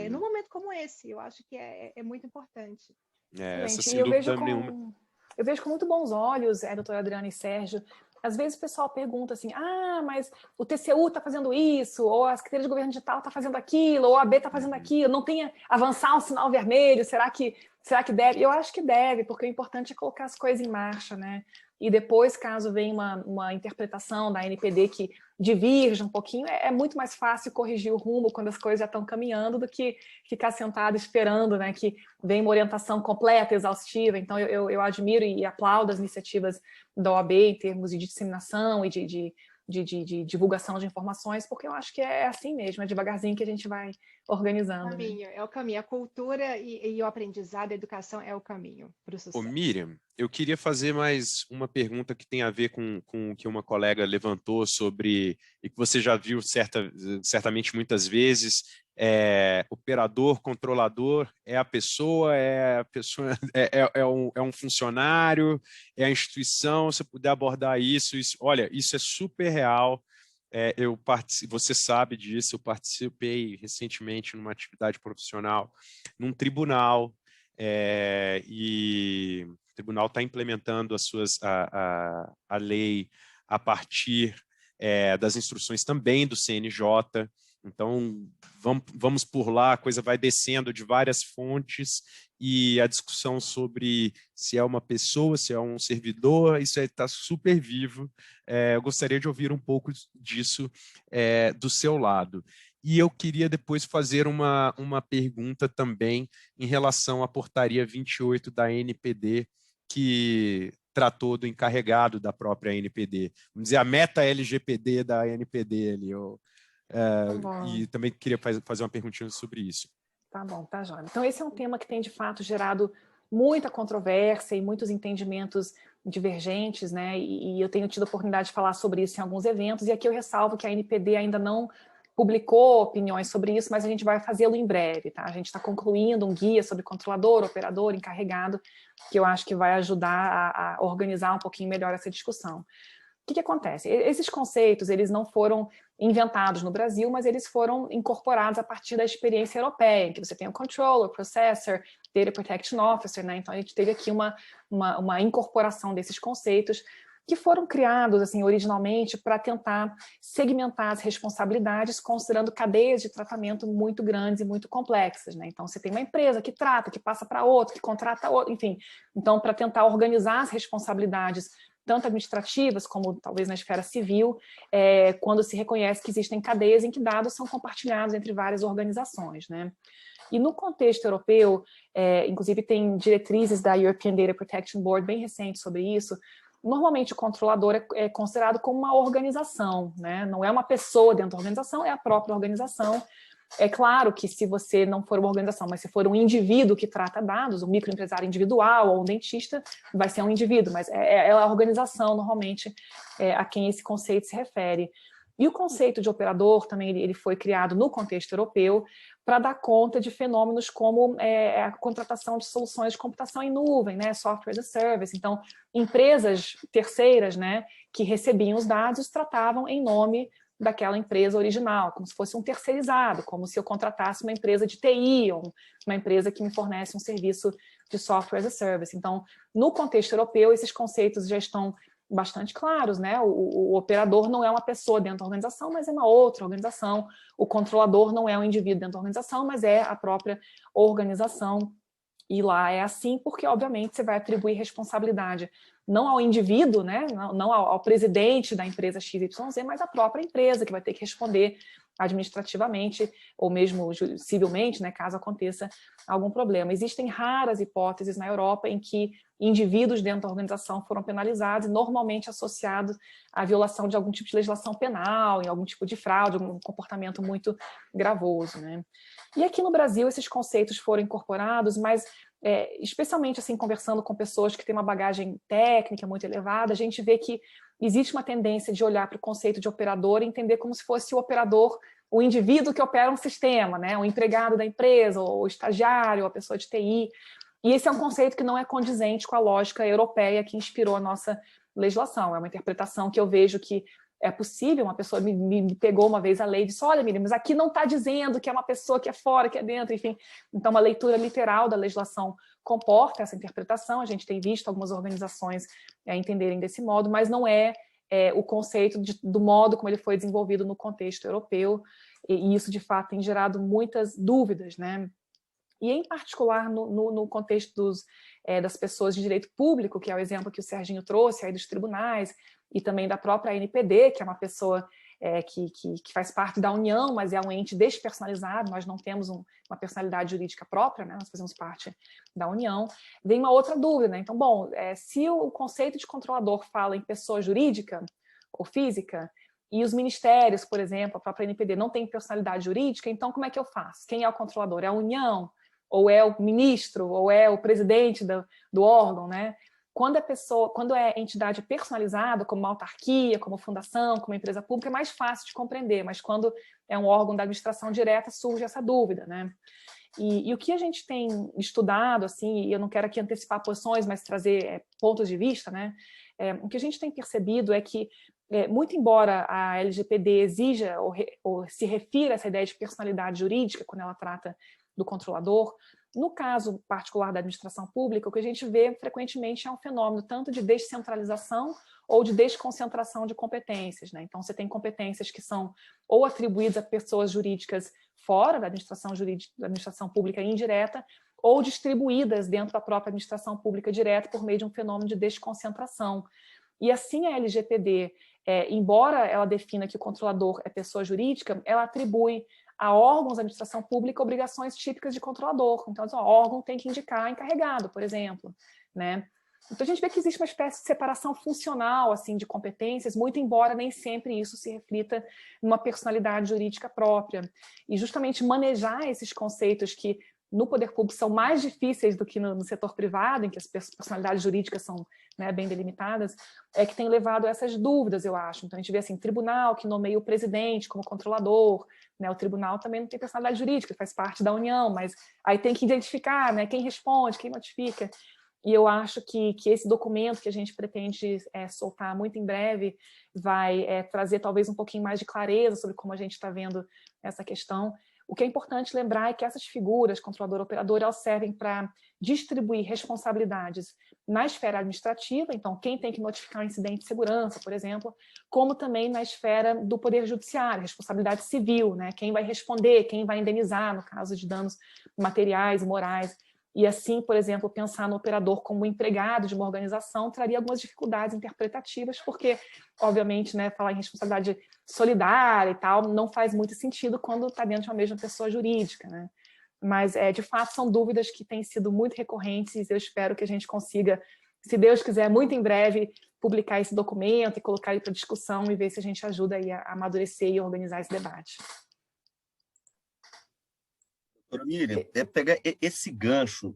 num momento como esse. Eu acho que é muito importante. Essa, sem dúvida nenhuma. Eu vejo com muito bons olhos, doutora Adriana e Sérgio, às vezes o pessoal pergunta assim, mas o TCU está fazendo isso, ou a Secretaria de Governo Digital está fazendo aquilo, ou a AB está fazendo aquilo, não tem avançar um sinal vermelho, será que deve? Eu acho que deve, porque o importante é colocar as coisas em marcha, né? E depois, caso venha uma interpretação da ANPD que divirja um pouquinho, é muito mais fácil corrigir o rumo quando as coisas já estão caminhando do que ficar sentado esperando, né, que venha uma orientação completa, exaustiva. Então, eu admiro e aplaudo as iniciativas da OAB em termos de disseminação e de divulgação de informações, porque eu acho que é assim mesmo, é devagarzinho que a gente vai organizando. Caminho, né? É o caminho. A cultura e o aprendizado, a educação é o caminho para o sucesso. Ô, Miriam, eu queria fazer mais uma pergunta que tem a ver com o que uma colega levantou sobre, e que você já viu certamente muitas vezes, operador, controlador, é a pessoa é um funcionário, é a instituição, se puder abordar isso, olha, isso é super real. Você sabe disso, eu participei recentemente numa atividade profissional num tribunal, e o tribunal está implementando a lei a partir das instruções também do CNJ. Então, vamos por lá, a coisa vai descendo de várias fontes e a discussão sobre se é uma pessoa, se é um servidor, isso está super vivo. Eu gostaria de ouvir um pouco disso do seu lado. E eu queria depois fazer uma pergunta também em relação à portaria 28 da ANPD, que tratou do encarregado da própria ANPD. Vamos dizer, a meta-LGPD da ANPD ali. E também queria fazer uma perguntinha sobre isso. Tá bom, tá, Joana. Então, esse é um tema que tem, de fato, gerado muita controvérsia e muitos entendimentos divergentes, né? E eu tenho tido a oportunidade de falar sobre isso em alguns eventos, e aqui eu ressalvo que a ANPD ainda não publicou opiniões sobre isso, mas a gente vai fazê-lo em breve, tá? A gente está concluindo um guia sobre controlador, operador, encarregado, que eu acho que vai ajudar a organizar um pouquinho melhor essa discussão. O que acontece? Esses conceitos, eles não foram inventados no Brasil, mas eles foram incorporados a partir da experiência europeia, em que você tem o controller, processor, data protection officer, né? Então a gente teve aqui uma incorporação desses conceitos que foram criados assim originalmente para tentar segmentar as responsabilidades, considerando cadeias de tratamento muito grandes e muito complexas, né? Então você tem uma empresa que trata, que passa para outra, que contrata outro, enfim. Então, para tentar organizar as responsabilidades tanto administrativas como talvez na esfera civil, quando se reconhece que existem cadeias em que dados são compartilhados entre várias organizações, né? E no contexto europeu, inclusive tem diretrizes da European Data Protection Board bem recentes sobre isso. Normalmente o controlador é considerado como uma organização, né? Não é uma pessoa dentro da organização, é a própria organização. É claro que se você não for uma organização, mas se for um indivíduo que trata dados, um microempresário individual ou um dentista, vai ser um indivíduo, mas é a organização, normalmente, a quem esse conceito se refere. E o conceito de operador também ele foi criado no contexto europeu para dar conta de fenômenos como a contratação de soluções de computação em nuvem, né, software as a service. Então, empresas terceiras, né, que recebiam os dados tratavam em nome daquela empresa original, como se fosse um terceirizado, como se eu contratasse uma empresa de TI ou uma empresa que me fornece um serviço de software as a service. Então, no contexto europeu, esses conceitos já estão bastante claros, né? O operador não é uma pessoa dentro da organização, mas é uma outra organização. O controlador não é um indivíduo dentro da organização, mas é a própria organização. E lá é assim porque, obviamente, você vai atribuir responsabilidade não ao indivíduo, né? Não ao presidente da empresa XYZ, mas à própria empresa, que vai ter que responder administrativamente ou mesmo civilmente, né, caso aconteça algum problema. Existem raras hipóteses na Europa em que indivíduos dentro da organização foram penalizados e normalmente associados à violação de algum tipo de legislação penal, em algum tipo de fraude, algum comportamento muito gravoso, né? E aqui no Brasil esses conceitos foram incorporados, mas especialmente assim conversando com pessoas que têm uma bagagem técnica muito elevada, a gente vê que existe uma tendência de olhar para o conceito de operador e entender como se fosse o operador, o indivíduo que opera um sistema, né? O empregado da empresa, ou o estagiário, ou a pessoa de TI. E esse é um conceito que não é condizente com a lógica europeia que inspirou a nossa legislação. É uma interpretação que eu vejo que é possível. Uma pessoa me pegou uma vez a lei e disse, olha, Miriam, mas aqui não está dizendo que é uma pessoa que é fora, que é dentro, enfim. Então, uma leitura literal da legislação comporta essa interpretação. A gente tem visto algumas organizações entenderem desse modo, mas não é o conceito do modo como ele foi desenvolvido no contexto europeu, e isso, de fato, tem gerado muitas dúvidas, né? E, em particular, no contexto das pessoas de direito público, que é o exemplo que o Serginho trouxe aí dos tribunais, e também da própria ANPD, que é uma pessoa que faz parte da União, mas é um ente despersonalizado, nós não temos uma personalidade jurídica própria, né? Nós fazemos parte da União. Vem uma outra dúvida, né? Então, bom, se o conceito de controlador fala em pessoa jurídica ou física, e os ministérios, por exemplo, a própria ANPD não tem personalidade jurídica, então como é que eu faço? Quem é o controlador? É a União? Ou é o ministro? Ou é o presidente do órgão, né? Quando é entidade personalizada, como uma autarquia, como fundação, como empresa pública, é mais fácil de compreender, mas quando é um órgão da administração direta, surge essa dúvida, né? E o que a gente tem estudado, assim, e eu não quero aqui antecipar posições, mas trazer pontos de vista, né? O que a gente tem percebido é que, muito embora a LGPD exija ou se refira a essa ideia de personalidade jurídica, quando ela trata do controlador, no caso particular da administração pública, o que a gente vê frequentemente é um fenômeno tanto de descentralização ou de desconcentração de competências, né? Então, você tem competências que são ou atribuídas a pessoas jurídicas fora da administração pública indireta, ou distribuídas dentro da própria administração pública direta por meio de um fenômeno de desconcentração. E assim a LGPD, embora ela defina que o controlador é pessoa jurídica, ela atribui a órgãos da administração pública obrigações típicas de controlador. Então, o órgão tem que indicar encarregado, por exemplo, né? Então, a gente vê que existe uma espécie de separação funcional assim, de competências, muito embora nem sempre isso se reflita numa personalidade jurídica própria. E justamente manejar esses conceitos que no poder público são mais difíceis do que no setor privado, em que as personalidades jurídicas são, né, bem delimitadas, que tem levado a essas dúvidas, eu acho. Então, a gente vê assim, tribunal que nomeia o presidente como controlador, né, o tribunal também não tem personalidade jurídica, faz parte da União, mas aí tem que identificar, né, quem responde, quem notifica. E eu acho que esse documento que a gente pretende soltar muito em breve vai trazer talvez um pouquinho mais de clareza sobre como a gente está vendo essa questão. O que é importante lembrar é que essas figuras, controlador, operador, elas servem para distribuir responsabilidades na esfera administrativa, então quem tem que notificar um incidente de segurança, por exemplo, como também na esfera do poder judiciário, responsabilidade civil, né? Quem vai responder, quem vai indenizar no caso de danos materiais e morais. E assim, por exemplo, pensar no operador como empregado de uma organização traria algumas dificuldades interpretativas, porque, obviamente, né, falar em responsabilidade solidária e tal não faz muito sentido quando está dentro de uma mesma pessoa jurídica, né? Mas, de fato, são dúvidas que têm sido muito recorrentes e eu espero que a gente consiga, se Deus quiser, muito em breve, publicar esse documento e colocar ele para discussão e ver se a gente ajuda aí a amadurecer e organizar esse debate. Doutora Miriam, pegar esse gancho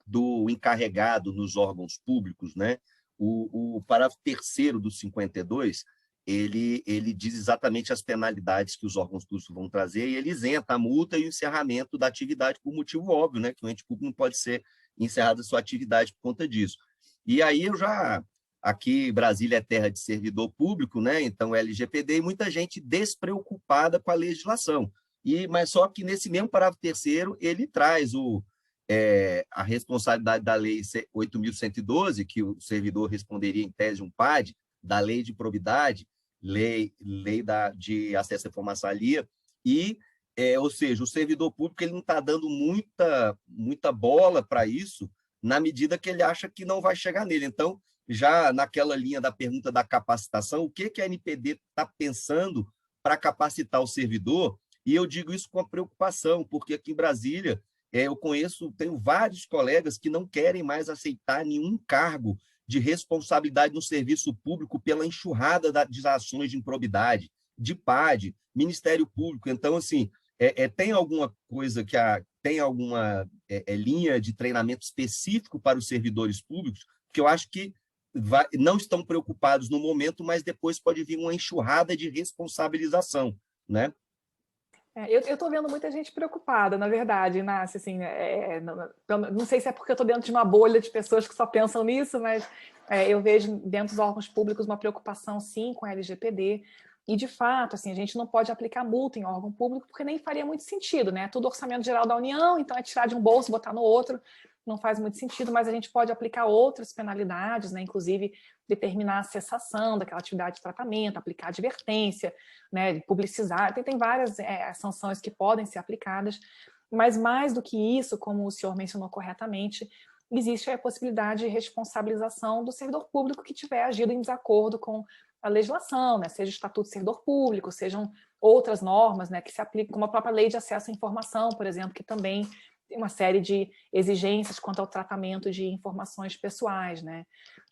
do encarregado nos órgãos públicos, né? O parágrafo 3º do 52, ele diz exatamente as penalidades que os órgãos públicos vão trazer e ele isenta a multa e o encerramento da atividade por motivo óbvio, né? Que o ente público não pode ser encerrada a sua atividade por conta disso. E aí aqui Brasília é terra de servidor público, né? Então LGPD e muita gente despreocupada com a legislação. Mas só que nesse mesmo parágrafo 3º, ele traz a responsabilidade da Lei 8.112, que o servidor responderia em tese um PAD, da Lei de Probidade, lei de acesso à informação alheia, ou seja, o servidor público ele não está dando muita bola para isso, na medida que ele acha que não vai chegar nele. Então, já naquela linha da pergunta da capacitação, o que a NPD está pensando para capacitar o servidor? E eu digo isso com a preocupação, porque aqui em Brasília tenho vários colegas que não querem mais aceitar nenhum cargo de responsabilidade no serviço público pela enxurrada de ações de improbidade, de PAD, Ministério Público. Então, assim, tem alguma coisa tem alguma linha de treinamento específico para os servidores públicos, que eu acho que não estão preocupados no momento, mas depois pode vir uma enxurrada de responsabilização, né? Eu estou vendo muita gente preocupada, na verdade, Inácio, assim, não sei se é porque eu estou dentro de uma bolha de pessoas que só pensam nisso, mas eu vejo dentro dos órgãos públicos uma preocupação, sim, com a LGPD, e, de fato, assim, a gente não pode aplicar multa em órgão público porque nem faria muito sentido, né? Tudo orçamento geral da União, então é tirar de um bolso e botar no outro, não faz muito sentido, mas a gente pode aplicar outras penalidades, né, inclusive determinar a cessação daquela atividade de tratamento, aplicar advertência, né, publicizar, tem várias sanções que podem ser aplicadas, mas mais do que isso, como o senhor mencionou corretamente, existe a possibilidade de responsabilização do servidor público que tiver agido em desacordo com a legislação, né, seja o Estatuto do Servidor Público, sejam outras normas, né, que se aplicam, como a própria Lei de Acesso à Informação, por exemplo, que também tem uma série de exigências quanto ao tratamento de informações pessoais, né.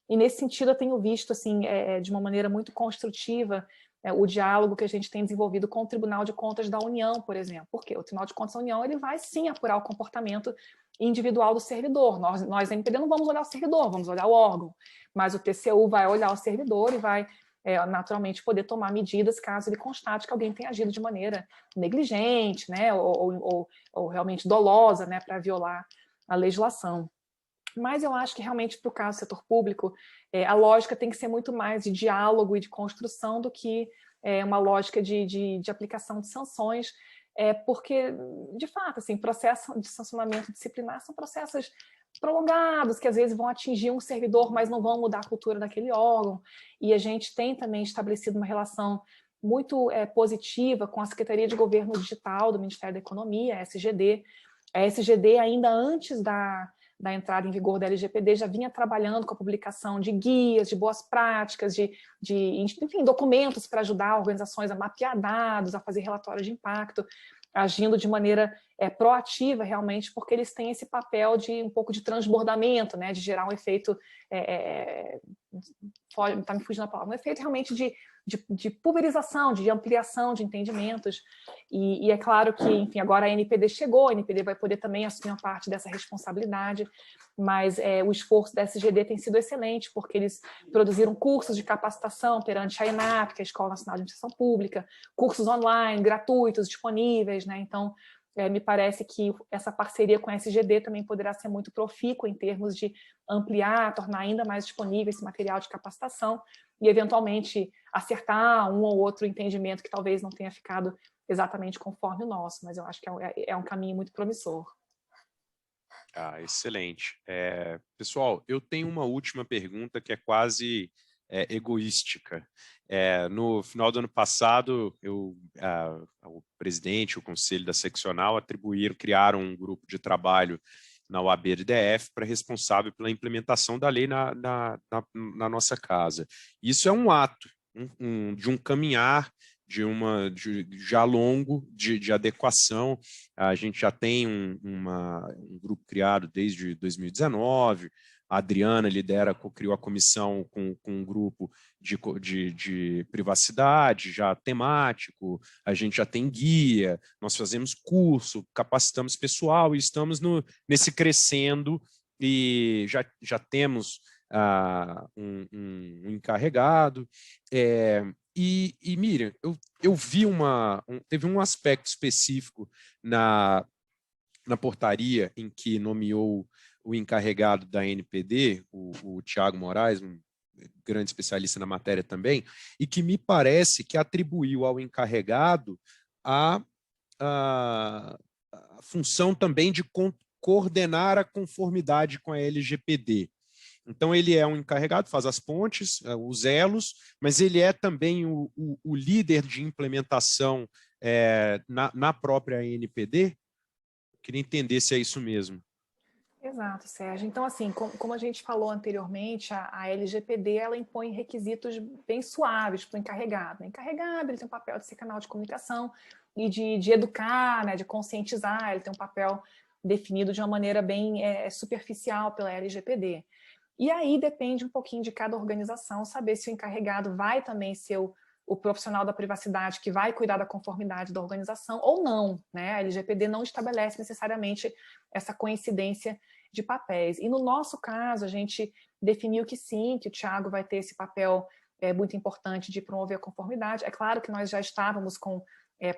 E nesse sentido eu tenho visto, assim, de uma maneira muito construtiva, o diálogo que a gente tem desenvolvido com o Tribunal de Contas da União, por exemplo. Porque o Tribunal de Contas da União ele vai sim apurar o comportamento individual do servidor. Nós NPD, não vamos olhar o servidor, vamos olhar o órgão. Mas o TCU vai olhar o servidor e vai naturalmente poder tomar medidas caso ele constate que alguém tenha agido de maneira negligente, né, ou realmente dolosa, né, para violar a legislação. Mas eu acho que realmente para o caso do setor público, a lógica tem que ser muito mais de diálogo e de construção do que uma lógica de aplicação de sanções, porque, de fato, assim, processos de sancionamento disciplinar são processos prolongados, que às vezes vão atingir um servidor, mas não vão mudar a cultura daquele órgão, e a gente tem também estabelecido uma relação muito positiva com a Secretaria de Governo Digital do Ministério da Economia, a SGD. A SGD, ainda antes da entrada em vigor da LGPD, já vinha trabalhando com a publicação de guias, de boas práticas, enfim, documentos para ajudar organizações a mapear dados, a fazer relatórios de impacto, agindo de maneira proativa, realmente, porque eles têm esse papel de um pouco de transbordamento, né, de gerar um efeito, está me fugindo a palavra, um efeito realmente de pulverização, de ampliação de entendimentos, e é claro que, enfim, agora a NPD chegou, a NPD vai poder também assumir uma parte dessa responsabilidade, mas o esforço da SGD tem sido excelente, porque eles produziram cursos de capacitação perante a ENAP, que é a Escola Nacional de Administração Pública, cursos online, gratuitos, disponíveis, né? Então, me parece que essa parceria com a SGD também poderá ser muito profícua em termos de ampliar, tornar ainda mais disponível esse material de capacitação e, eventualmente, acertar um ou outro entendimento que talvez não tenha ficado exatamente conforme o nosso, mas eu acho que é um caminho muito promissor. Ah, excelente. Pessoal, eu tenho uma última pergunta que é quase egoística. No final do ano passado, o presidente, o conselho da seccional criaram um grupo de trabalho na OAB-DF para responsável pela implementação da lei na nossa casa. Isso é um ato de um caminhar já longo de adequação. A gente já tem um grupo criado desde 2019, a Adriana criou a comissão com um grupo de privacidade já temático, a gente já tem guia, nós fazemos curso, capacitamos pessoal e estamos nesse crescendo e já temos um encarregado. E Miriam, eu vi teve um aspecto específico na portaria em que nomeou o encarregado da NPD, o Tiago Moraes, um grande especialista na matéria também, e que me parece que atribuiu ao encarregado a função também de coordenar a conformidade com a LGPD. Então, ele é um encarregado, faz as pontes, os elos, mas ele é também o líder de implementação na própria NPD. Queria entender se é isso mesmo. Exato, Sérgio. Então, assim, como a gente falou anteriormente, a LGPD ela impõe requisitos bem suaves para o encarregado. O encarregado ele tem um papel de ser canal de comunicação e de educar, né, de conscientizar, ele tem um papel definido de uma maneira bem superficial pela LGPD. E aí depende um pouquinho de cada organização saber se o encarregado vai também ser o profissional da privacidade que vai cuidar da conformidade da organização ou não, né? A LGPD não estabelece necessariamente essa coincidência de papéis. E no nosso caso, a gente definiu que sim, que o Tiago vai ter esse papel muito importante de promover a conformidade. É claro que nós já estávamos com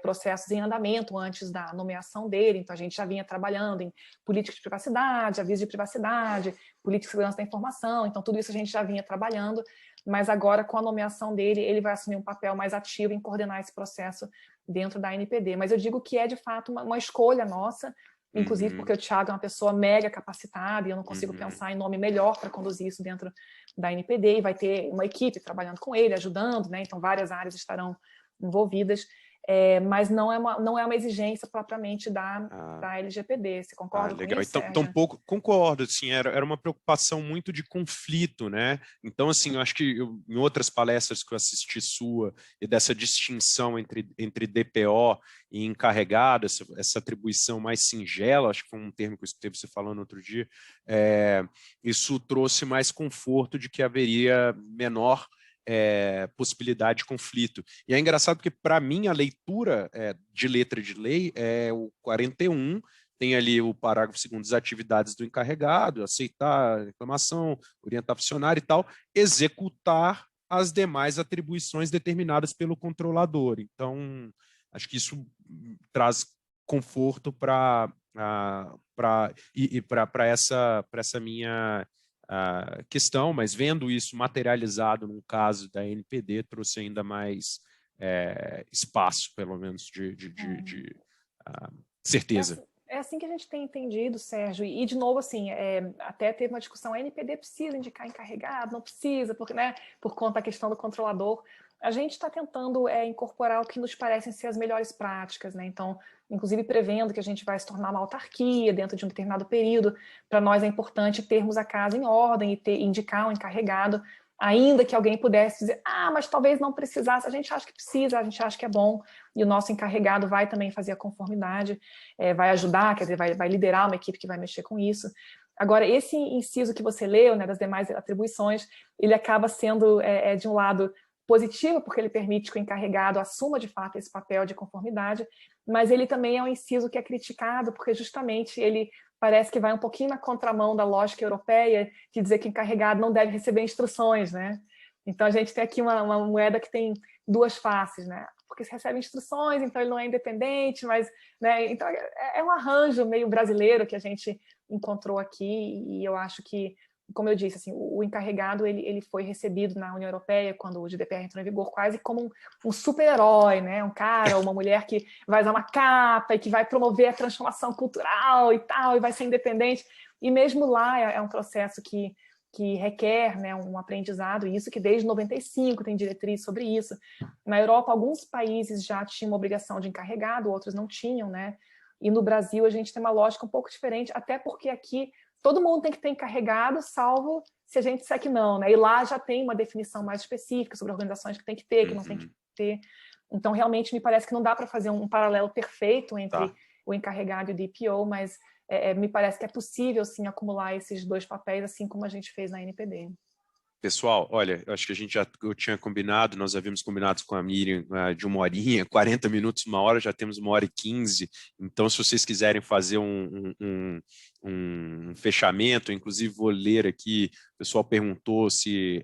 processos em andamento antes da nomeação dele, então a gente já vinha trabalhando em política de privacidade, aviso de privacidade, política de segurança da informação, então tudo isso a gente já vinha trabalhando, mas agora com a nomeação dele, ele vai assumir um papel mais ativo em coordenar esse processo dentro da NPD. Mas eu digo que é de fato uma escolha nossa, inclusive porque o Thiago é uma pessoa mega capacitada e eu não consigo pensar em nome melhor para conduzir isso dentro da NPD, e vai ter uma equipe trabalhando com ele, ajudando, né? Então várias áreas estarão envolvidas, mas não é uma exigência propriamente da LGPD. Você concorda com legal. isso, Então pouco concordo, assim, era uma preocupação muito de conflito, né? Então, assim, eu acho que em outras palestras que eu assisti sua e dessa distinção entre DPO e encarregado, essa atribuição mais singela, acho que foi um termo que eu escutei você falando outro dia, isso trouxe mais conforto de que haveria menor possibilidade de conflito. E é engraçado porque, para mim, a leitura de letra de lei é o 41, tem ali o parágrafo 2º das atividades do encarregado, aceitar a reclamação, orientar funcionário e tal, executar as demais atribuições determinadas pelo controlador. Então, acho que isso traz conforto para essa minha questão, mas vendo isso materializado num caso da NPD, trouxe ainda mais espaço, pelo menos, de certeza. É assim que a gente tem entendido, Sérgio, e de novo, assim, até teve uma discussão, a NPD precisa indicar encarregado, não precisa, porque, né, por conta da questão do controlador. A gente está tentando incorporar o que nos parecem ser as melhores práticas, né? Então, inclusive prevendo que a gente vai se tornar uma autarquia dentro de um determinado período. Para nós é importante termos a casa em ordem e indicar um encarregado, ainda que alguém pudesse dizer, mas talvez não precisasse. A gente acha que precisa, a gente acha que é bom, e o nosso encarregado vai também fazer a conformidade, vai ajudar, quer dizer, vai liderar uma equipe que vai mexer com isso. Agora, esse inciso que você leu, né, das demais atribuições, ele acaba sendo, de um lado, positivo, porque ele permite que o encarregado assuma, de fato, esse papel de conformidade, mas ele também é um inciso que é criticado, porque justamente ele parece que vai um pouquinho na contramão da lógica europeia de dizer que o encarregado não deve receber instruções, né? Então, a gente tem aqui uma moeda que tem duas faces, né? Porque se recebe instruções, então ele não é independente, mas, né? Então, é um arranjo meio brasileiro que a gente encontrou aqui, e eu acho que, como eu disse, assim, o encarregado ele foi recebido na União Europeia, quando o GDPR entrou em vigor, quase como um super-herói, né? Um cara ou uma mulher que vai usar uma capa e que vai promover a transformação cultural e tal, e vai ser independente. E mesmo lá é um processo que requer, né, um aprendizado, e isso que desde 95 tem diretriz sobre isso. Na Europa, alguns países já tinham uma obrigação de encarregado, outros não tinham, né? E no Brasil a gente tem uma lógica um pouco diferente, até porque aqui todo mundo tem que ter encarregado, salvo se a gente disser que não, né? E lá já tem uma definição mais específica sobre organizações que tem que ter, que não tem que ter. Então, realmente, me parece que não dá para fazer um paralelo perfeito entre o encarregado e o DPO, mas me parece que é possível, sim, acumular esses dois papéis, assim como a gente fez na NPD. Pessoal, olha, eu acho que eu tinha combinado, nós havíamos combinado com a Miriam de 1 horinha, 40 minutos, 1 hora, já temos 1 hora e 15, então se vocês quiserem fazer um fechamento, inclusive vou ler aqui, o pessoal perguntou se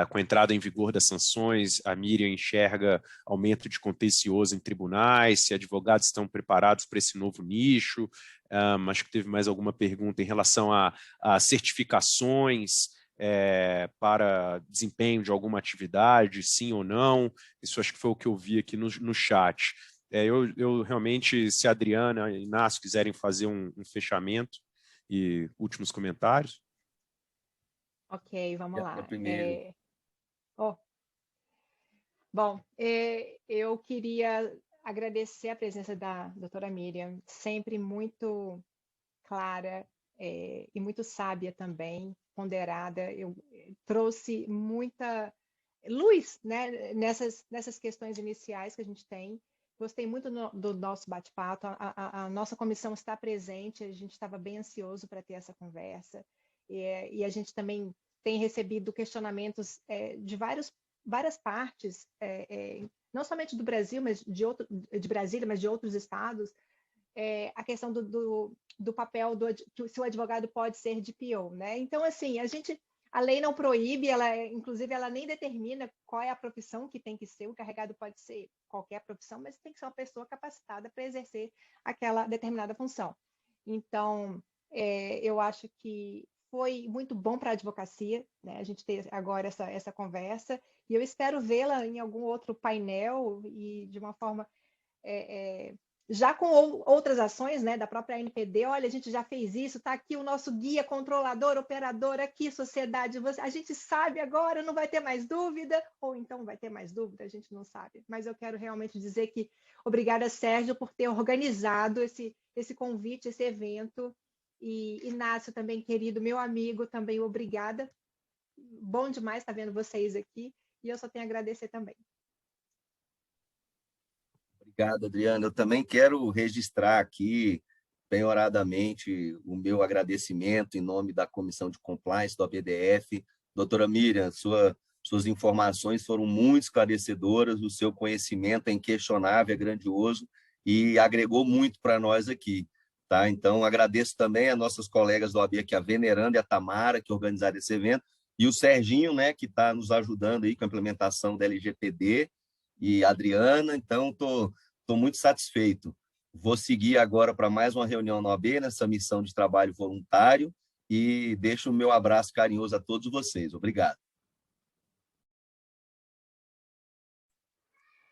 com a entrada em vigor das sanções, a Miriam enxerga aumento de contencioso em tribunais, se advogados estão preparados para esse novo nicho. Acho que teve mais alguma pergunta em relação a certificações para desempenho de alguma atividade, sim ou não. Isso acho que foi o que eu vi aqui no chat. Eu realmente, se a Adriana e Inácio quiserem fazer um fechamento e últimos comentários. Ok, vamos lá. Primeiro. Bom, eu queria agradecer a presença da doutora Miriam, sempre muito clara e muito sábia também, ponderada. Eu trouxe muita luz, né, nessas questões iniciais que a gente tem. Gostei muito do nosso bate-papo, a nossa comissão está presente, a gente estava bem ansioso para ter essa conversa, e a gente também tem recebido questionamentos de várias partes, não somente do Brasil, mas de Brasília, mas de outros estados, a questão do papel se o advogado pode ser DPO, né? Então, assim, a lei não proíbe, inclusive, ela nem determina qual é a profissão que tem que ser. O encarregado pode ser qualquer profissão, mas tem que ser uma pessoa capacitada para exercer aquela determinada função. Então, eu acho que foi muito bom para a advocacia, né? A gente ter agora essa conversa, e eu espero vê-la em algum outro painel e de uma forma já com outras ações, né, da própria NPD, olha, a gente já fez isso, está aqui o nosso guia controlador, operador, aqui, sociedade, a gente sabe agora, não vai ter mais dúvida, ou então vai ter mais dúvida, a gente não sabe. Mas eu quero realmente dizer que obrigada, Sérgio, por ter organizado esse convite, esse evento, e Inácio também, querido, meu amigo, também obrigada. Bom demais estar vendo vocês aqui, e eu só tenho a agradecer também. Obrigado, Adriana. Eu também quero registrar aqui, penhoradamente, o meu agradecimento em nome da Comissão de Compliance do ABDF. Doutora Miriam, suas informações foram muito esclarecedoras, o seu conhecimento é inquestionável, é grandioso e agregou muito para nós aqui. Tá? Então, agradeço também a nossas colegas do AB, aqui, a Veneranda e a Tamara, que organizaram esse evento, e o Serginho, né, que está nos ajudando aí com a implementação da LGPD, e a Adriana. Então, estou muito satisfeito. Vou seguir agora para mais uma reunião na OAB, nessa missão de trabalho voluntário, e deixo o meu abraço carinhoso a todos vocês. Obrigado.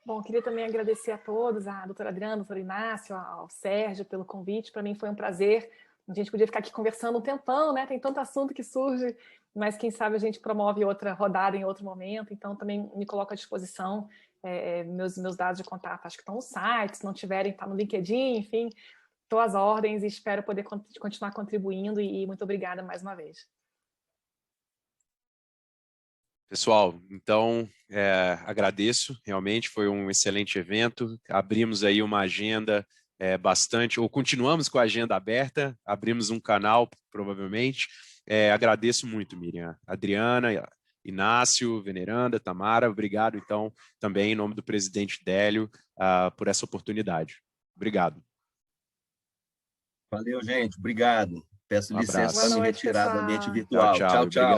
Bom, queria também agradecer a todos, a doutora Adriana, ao doutor Inácio, ao Sérgio, pelo convite. Para mim foi um prazer. A gente podia ficar aqui conversando um tempão, né? Tem tanto assunto que surge, mas quem sabe a gente promove outra rodada em outro momento. Então, também me coloco à disposição. Meus dados de contato acho que estão no site, se não tiverem, está no LinkedIn, enfim, estou às ordens e espero poder continuar contribuindo e muito obrigada mais uma vez. Pessoal, então, agradeço, realmente foi um excelente evento, abrimos aí uma agenda ou continuamos com a agenda aberta, abrimos um canal, provavelmente. Agradeço muito, Miriam, Adriana, Inácio, Veneranda, Tamara, obrigado, então, também em nome do presidente Délio, por essa oportunidade. Obrigado. Valeu, gente. Obrigado. Peço licença para me retirar do ambiente virtual. Tchau, tchau. Tchau, tchau.